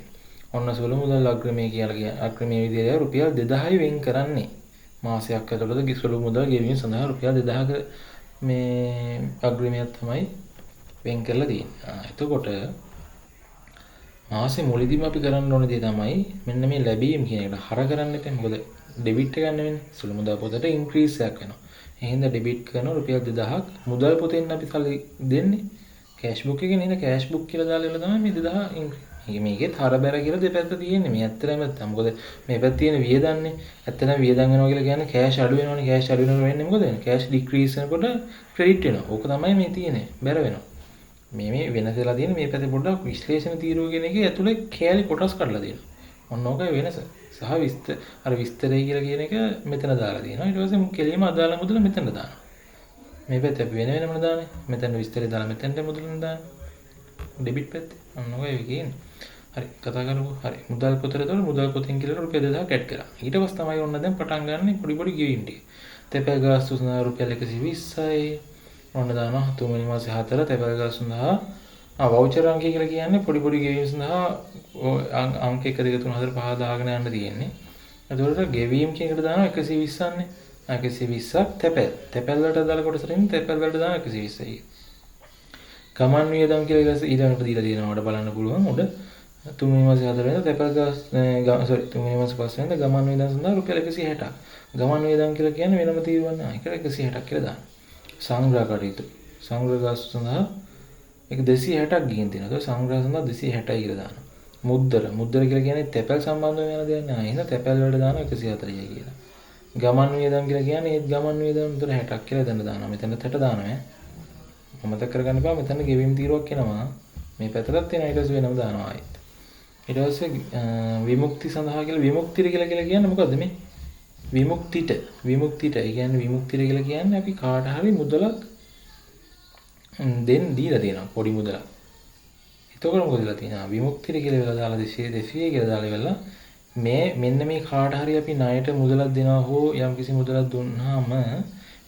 ඔන්න සුළු මුදල් අග්‍රමය කියලා කියන්නේ අග්‍රමය විදිහට රුපියල් 2000යි වෙන් කරන්නේ. මාසයක් ඇතුළත සුළු මුදල් ගෙවීම සඳහා රුපියල් 2000ක මේ අග්‍රමයක් තමයි වෙන් කරලා තියෙන්නේ. එතකොට මාසේ මුලදීම අපි කරන්න ඕන දේ තමයි මෙන්න මේ ලැබීම් කියන එකට හර කරන්න එපා. මොකද ඩෙබිට් එක ගන්න වෙන්නේ. සුළු මුදල් පොතට ඉන්ක්‍රීස් එකක් වෙනවා. එහෙනම් ඩෙබිට් කරන රුපියල් 2000ක් මුදල් පොතෙන් අපි සල්ලි දෙන්නේ. කෑෂ් බුක් එකේ නේද කෑෂ් බුක් කියලා දාලා ඉවර තමයි මේ 2000 මේකෙත් හරබැර කියලා දෙපැත්ත තියෙන්නේ. මේ ඇත්තටම නැත්තම් මොකද මේ පැත්තේ තියෙන වියදම්නේ. ඇත්තටම වියදම් වෙනවා කියලා කියන්නේ කෑෂ් අඩු වෙනවනේ. කෑෂ් අඩු වෙනකොට වෙන්නේ මොකද? කෑෂ් ඩික්‍රීස් වෙනකොට ක්‍රෙඩිට් වෙනවා. ඕක තමයි මේ තියෙන්නේ. බැර වෙනවා. මේ වෙනස වෙලා තියෙන මේ පැත්තේ පොඩ්ඩක් විශ්ලේෂණ තීරුව කියන එකේ ඇතුලේ කෑලි කොටස් කඩලා තියෙනවා. ඔන්න ඕකයි වෙනස. සහ විස්තරය කියලා කියන එක මෙතන දාලා තියෙනවා. ඊට පස්සේ කෙලින්ම අදාළ මුදල මෙතන දානවා. මේ පැත්තේ අපි වෙන වෙනම දාන්නේ. මෙතන විස්තරය දාලා මෙතනට මුදල දාන්නේ. ඩෙබිට් පැත්තේ. ඔන්න ඔය කියන්නේ. හරි කතා කරමුකෝ. හරි. මුදල් පොතට එතකොට මුදල් පොතෙන් කියලා රුපියල් 2000ක් ඇඩ් කරා. ඊට පස්සේ තමයි ඔන්න දැන් පටන් ගන්න පොඩි ගෙවීම් ටික. තැපැල් ගාස්තු සඳහා රුපියල් 120යි. ඔන්න දානවා 3 වෙනි මාසේ 4 තැපැල් ගාස්තු සඳහා වවුචර් අංකය කියලා කියන්නේ පොඩි ගෙවීම් සඳහා අංක 1 2 3 4 5 දාගෙන යන්න තියෙන්නේ. එතකොට ගෙවීම් කියන එකට දානවා 120ක් නේ. 120ක් තැපැල්. තැපැල් වලට අදාළ කොටසට ඉන්නේ තැපැල් වලට දානවා 120යි. ගමන් වියදම් කියලා ඊළඟට දීලා තියෙනවා වඩ බලන්න පුළුවන්. උඩ 3 වෙනි මාසේ 4 වෙනිදා තැපැල් ගාස් 3 වෙනි මාසේ 5 වෙනිදා ගමන් වියදම් සඳහා රුපියල් 160ක්. ගමන් වියදම් කියලා කියන්නේ වෙනම තීරුවක් නෑ. ඒකට 160ක් කියලා දාන්න. සංග්‍රහ කටයුතු. සංග්‍රහ ගාස්තු සඳහා ඒක 260ක් ගිහින් තියෙනවා. ඒක සංග්‍රහ සඳහා 260යි කියලා දානවා. මුද්දර කියලා කියන්නේ තැපැල් සම්බන්ධව යන දෙයක් නෑ. එහෙනම් තැපැල් වලට දානවා 140යි කියලා. ගමන් වියදම් කියලා කියන්නේ ඒත් ගමන් වියදම් උතර 60ක් කියලා එතන දානවා. මෙතන 60 දානවා ඈ. මතක කරගන්න එපා මෙතන ගෙවීම් තීරුවක් එනවා. මේ පැත්තටත් එනවා ඊට පස්සේ වෙනම දානවා ආයෙත්. ඊට පස්සේ විමුක්ති සඳහා කියලා විමුක්තිය කියලා කියන්නේ මොකද්ද මේ? විමුක්තිට. ඒ කියන්නේ විමුක්තිය කියලා කියන්නේ අපි කාට හරි මුදලක් දෙන්න දීලා තියෙනවා පොඩි මුදලක්. එතකොට මොකද වෙලා තියෙනවා? විමුක්තිය කියලා වෙලා දාලා 200 කියලා දාලා ඉවරලා මෙන්න මේ කාට හරි අපි ණයට මුදලක් දෙනවා හෝ යම්කිසි මුදලක් දුන්නාම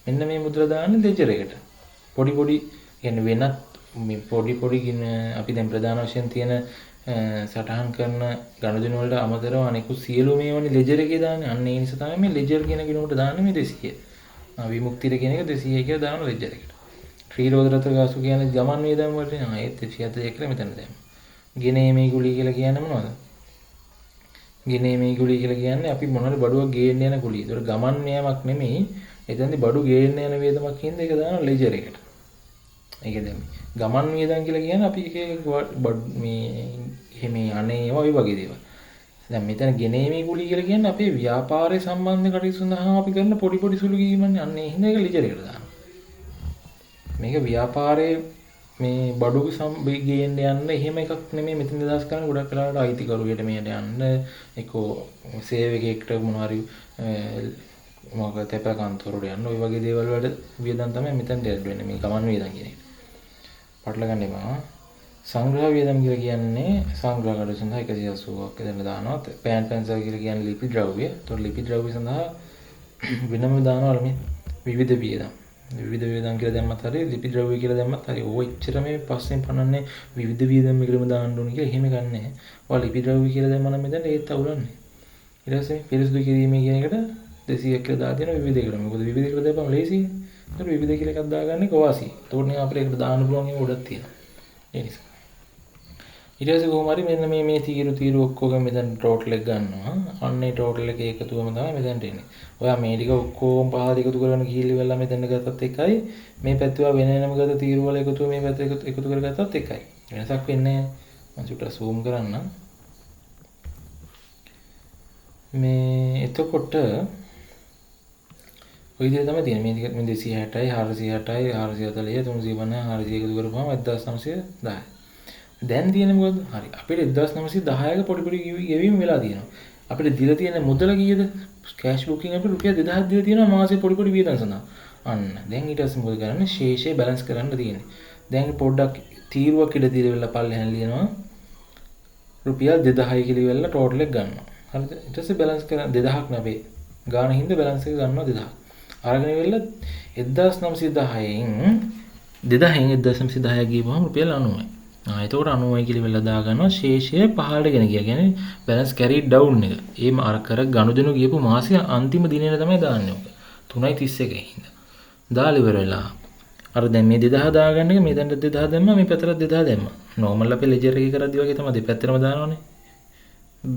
මෙන්න මේ මුදල දාන්නේ ලෙජර් එකට. පොඩි කියන්නේ වෙනත් මේ පොඩි අපි දැන් ප්‍රධාන වශයෙන් තියෙන සටහන් කරන ගණදෙනු වලට අමතරව අනෙකුත් සියලු මේවානේ ලෙජර් එකේ දාන්නේ. අන්න ඒ නිසා තමයි මේ ලෙජර් කියන ගිණුමට දාන්නේ මේ 200. විමුක්තිය කියන එක 200 කියලා දාන ලෙජර් එකට. ක්‍රීඩෝදරත ගාසු කියන්නේ ගමන් වේදම් වලට ඒත් 140 කියලා මෙතන දැම්මා. ගෙනීමේ ගුලී කියලා කියන්නේ මොනවද? ගෙනීමේ ගුලී කියලා කියන්නේ අපි මොනවාරි බඩුවක් ගේන්න යන ගුලිය. ඒතර ගමන් නියමක් නෙමෙයි. එතෙන්දී බඩු ගේන්න යන වේදමක් හින්දා ඒක දාන ලෙජර් එකට. ඒක දැන් ගමන් වේදම් කියලා කියන්නේ අපි මේ අනේ ඔය වගේ දේවල්. දැන් මෙතන ගෙනීමේ ගුලී කියලා කියන්නේ අපේ ව්‍යාපාරයේ සම්බන්ධ කටයුතු සඳහා අපි කරන පොඩි සුළු ගීමන්නේ. අන්න ඒ හින්දා ඒක ලෙජර් එකට දානවා. මේක ව්‍යාපාරයේ මේ බඩු ගේන්න යන්න එහෙම එකක් නෙමෙයි මෙතන දහස් කරන ගොඩක් වෙලාවට අයිතිකරුවෙට මෙයට යන්න එක්කෝ සේවකයෙක්ට මොනවාරි මොකද තැපැල් කන්තරුවට යන්න ওই වගේ දේවල් වලට වියදම් තමයි මෙතන දෙන්න වෙන්නේ මේ ගමන් වියදම් කියන එක. පටල ගන්න එපා. සංග්‍රහ වියදම් කියලා කියන්නේ සංග්‍රහ කටයුතු සඳහා 180ක් දෙන්න දානවා. පෑන් පැන්සල් කියලා කියන්නේ ලිපි ද්‍රව්‍ය. ඒතකොට ලිපි ද්‍රව්‍ය සඳහා වෙනම දානවා මේ විවිධ වියදම්. විවිධ වියදම් කියලා දැම්මත් හරි ලිපි ද්‍රව්‍ය කියලා දැම්මත් හරි ඕ එච්චර මේ පස්සෙන් පනන්නේ විවිධ වියදම් එකලම දාන්න ඕනේ කියලා එහෙම ගන්නෑ. ඔයා ලිපි ද්‍රව්‍ය කියලා දැම්මම නම් මෙතන ඒත් අවුලන්නේ. ඊට පස්සේ පිරිසුදු කිරීමේ කියන එකට 200ක් කියලා දාලා දෙනවා විවිධ කියලා. මොකද විවිධ කියලා දාපම ලේසියි. ඒතර විවිධ කියලා එකක් දාගන්නේ කොවාසි. ඒතකොට නේ අපිට ඒකට දාන්න පුළුවන් ඒවා උඩක් තියෙනවා. ඒ නිසා. ඊට පස්සේ කොහොම හරි මෙන්න මේ තීරු ඔක්කොම මෙතන ටෝටල් එක ගන්නවා. අන්නේ ටෝටල් එකේ එකතුවම තමයි මෙතනට එන්නේ. ඔයා මේ ටික ඔක්කොම පහල එකතු කරගෙන ගිහිල්ලා වෙලා මෙතන ගත්තත් එකයි. මේ පැත්තේ වෙන වෙනම ගත තීරු වල එකතුව මේ පැත්තේ එකතු කරගත්තත් එකයි. වෙනසක් වෙන්නේ නැහැ. මම චුට්ටක් zoom කරන්න. මේ එතකොට ඔය විදිහට තමයි තියෙන්නේ. මේ 260යි 460යි 440යි 350 400 එකතු කරපුවම 1910. දැන් තියෙන්නේ මොකද්ද? හරි. අපිට 1910ක පොඩි ගෙවීම වෙලා තියෙනවා. අපිට දීලා තියෙන මුදල කීයද? කෑෂ් බුකින් අපිට රුපියල් 2000ක් දීලා තියෙනවා මාසේ පොඩි වියදම් සඳහා. අන්න. දැන් ඊට පස්සේ මොකද කරන්නේ? ශේෂය බැලන්ස් කරන්න තියෙන්නේ. දැන් පොඩ්ඩක් තීරුවක් ඉඳ තියලා පල්ලෙහාන් ලියනවා. රුපියල් 2000යි කියලා ඉවරලා ටෝටල් එක ගන්නවා. හරිද? ඊට පස්සේ බැලන්ස් කරන 2000ක් නෙවෙයි. ගාන හින්දා බැලන්ස් එක ගන්නවා 2000. අරගෙන ඉවරලා 1910න් 1910 ගියපුවම රුපියල් 90යි. එතකොට 90යි කියලා වෙලා දා ගන්නවා ශේෂය පහළට ගෙන ගියා. කියන්නේ බැලන්ස් කැරිඩ් ඩවුන් එක. ඒ අර ගනුදෙනු ගියපු මාසයේ අන්තිම දිනේට තමයි දාන්නේ ඔක. 3.31 හින්දා. දාලා ඉවර වෙලා. අර දැන් මේ 2000 දාගන්න එක මෙතනට 2000 දැම්මා මේ පැත්තට 2000 දැම්මා. නෝමල් අපේ ලෙජර් එකේ කරද්දි වගේ තමයි දෙපැත්තටම දානවනේ.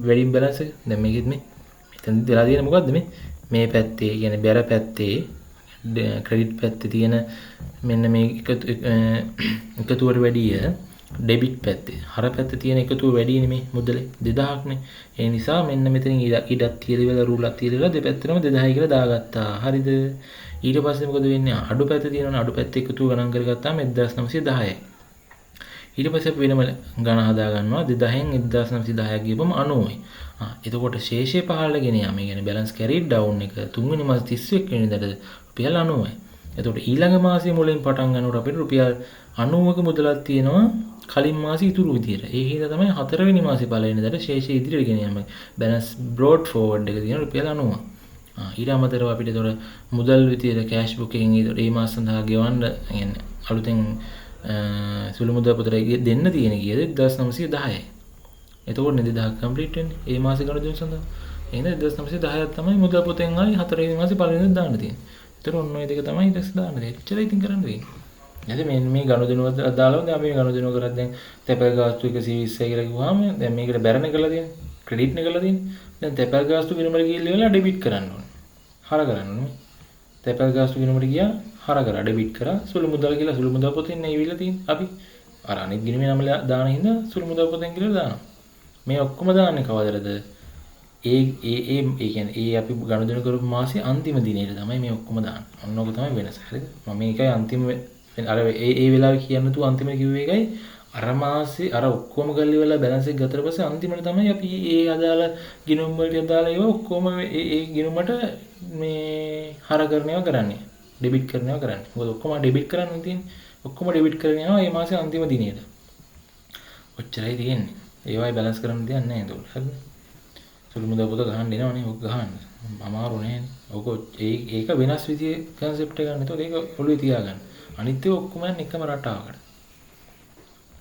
වැඩි බැලන්ස් එක. දැන් මේකෙත් මෙතන දලා තියෙන මොකද්ද මේ පැත්තේ කියන්නේ බැර පැත්තේ ක්‍රෙඩිට් පැත්තේ තියෙන මෙන්න මේ එකතුවට වැඩිය ඩෙබිට් පැත්තේ හර පැත්තේ තියෙන එකතුව වැඩි නෙමේ මුදලේ 2000ක් නේ. ඒ නිසා මෙන්න මෙතනින් ඉඩක් තියලා ඉවලා රූලක් තියලා දෙපැත්තටම 2000යි කියලා දාගත්තා. හරිද? ඊට පස්සේ මොකද වෙන්නේ? අඩු පැත්තේ තියෙනවනේ අඩු පැත්තේ එකතුව ගණන් කරගත්තාම 1910යි. ඊට පස්සේ අපි වෙනම ගණන හදා ගන්නවා 2000න් 1910ක් ගියපම 90යි. එතකොට ශේෂය පහළට ගෙන යාම. කියන්නේ බැලන්ස් කැරිඩ් ඩවුන් එක තුන්වෙනි මාස 31 වෙනිදාට රුපියල් 90යි. එතකොට ඊළඟ මාසයේ මුලින් පටන් ගන්නකොට අපිට රුපියල් 90ක මුදලක් තියෙනවා කලින් මාසෙ ඉතුරු විදියට. ඒ හින්දා තමයි හතරවෙනි මාසේ පළවෙනිදාට ශේෂය ඉදිරියට ගෙන යාම. බැලන්ස් බ්‍රෝඩ් ෆෝවර්ඩ් එක තියෙන රුපියල් 90. ඊට අමතරව අපිට එතකොට මුදල් විදියට කෑෂ් බුකින් ඒ මාස සඳහා ගෙවන්න කියන්නේ අලුතෙන් සුළු මුදල් පොතට දෙන්න තියෙන කීයද 1910යි. එතකොට 2000 කම්ප්ලීට් වෙන්නේ ඒ මාසේ ගණන් සඳහා. එහෙනම් 1910ක් තමයි මුදල් පොතෙන් ආයි හතරවෙනි මාසේ පළවෙනිදාට දාන්න තියෙන්නේ. ඒතර ඔන්න ඔය දෙක තමයි ඊට දාන්න දෙන්නේ. එච්චරයි ඉතින් කරන්න තියෙන්නේ. දැන් මේ ගනුදෙනුව දාලා දැන් අපි ගනුදෙනුව කරත් දැන් තැපැල් ගාස්තු 120යි කියලා කිව්වම දැන් මේකට බැරණ කරලා තියෙන්නේ. ක්‍රෙඩිට් නේ කරලා තියෙන්නේ. දැන් තැපැල් ගාස්තු ගිණුමට ගිහිල්ලා ඉවරලා ඩෙබිට් කරන්න ඕනේ. හර කරන්න ඕනේ. තැපැල් ගාස්තු ගිණුමට ගියා හර කරා ඩෙබිට් කරා සුළු මුදල් කියලා සුළු මුදල් පොතෙන් නේ ඉවිල්ලා තියෙන්නේ. අපි අර අනිත් ගිණුමේ නම දාන හින්දා සුළු මුදල් පොතෙන් කියලා දානවා. මේ ඔක්කොම දාන්නේ කවදද? ඒ කියන්නේ ඒ අපි ගනුදෙනු කරපු මාසේ අන්තිම දිනේට තමයි මේ ඔක්කොම දාන්නේ. ඔන්න ඔක තමයි වෙනස. හරිද? මම මේකයි අන්තිම අර ඒ වෙලාවේ කියන්න තු අන්තිමට කිව්වේ එකයි අර මාසේ අර ඔක්කොම ගල්ලි වෙලා බැලන්ස් එක ගත්තට පස්සේ අන්තිමට තමයි අපි ඒ අදාළ ගිණුම් වලට අදාළ ඒවා ඔක්කොම ඒ ගිණුමට මේ හර කරනවා කරන්නේ. ඩෙබිට් කරනවා කරන්නේ. මොකද ඔක්කොම ඩෙබිට් කරන්න තියෙන්නේ. ඔක්කොම ඩෙබිට් කරනවා මේ මාසේ අන්තිම දිනේට. ඔච්චරයි තියෙන්නේ. ඒවයි බැලන්ස් කරන්න දෙයක් නැහැ ඒතකොට. හරිද? සුළු මුදල් පොත ගහන්න එනවනේ ඔක ගහන්න. අමාරු නෑනේ. ඔක ඒක වෙනස් විදිහේ concept එකක් ගන්න. ඒතකොට ඒක ඔළුවේ තියාගන්න. අනිත් ඒවා ඔක්කොම යන්නේ එකම රටාවකට.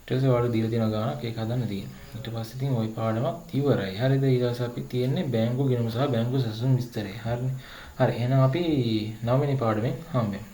ඊට පස්සේ ඔයාලට දීලා තියෙන ගාණක් ඒක හදන්න තියෙනවා. ඊට පස්සේ ඉතින් ওই පාඩමක් ඉවරයි. හරිද? ඊට පස්සේ අපි තියෙන්නේ බැංකු ගිණුම සහ බැංකු සැසුම් විස්තරය. හරිනේ. හරි. එහෙනම් අපි 9 වෙනි පාඩමෙන් හම්බෙමු.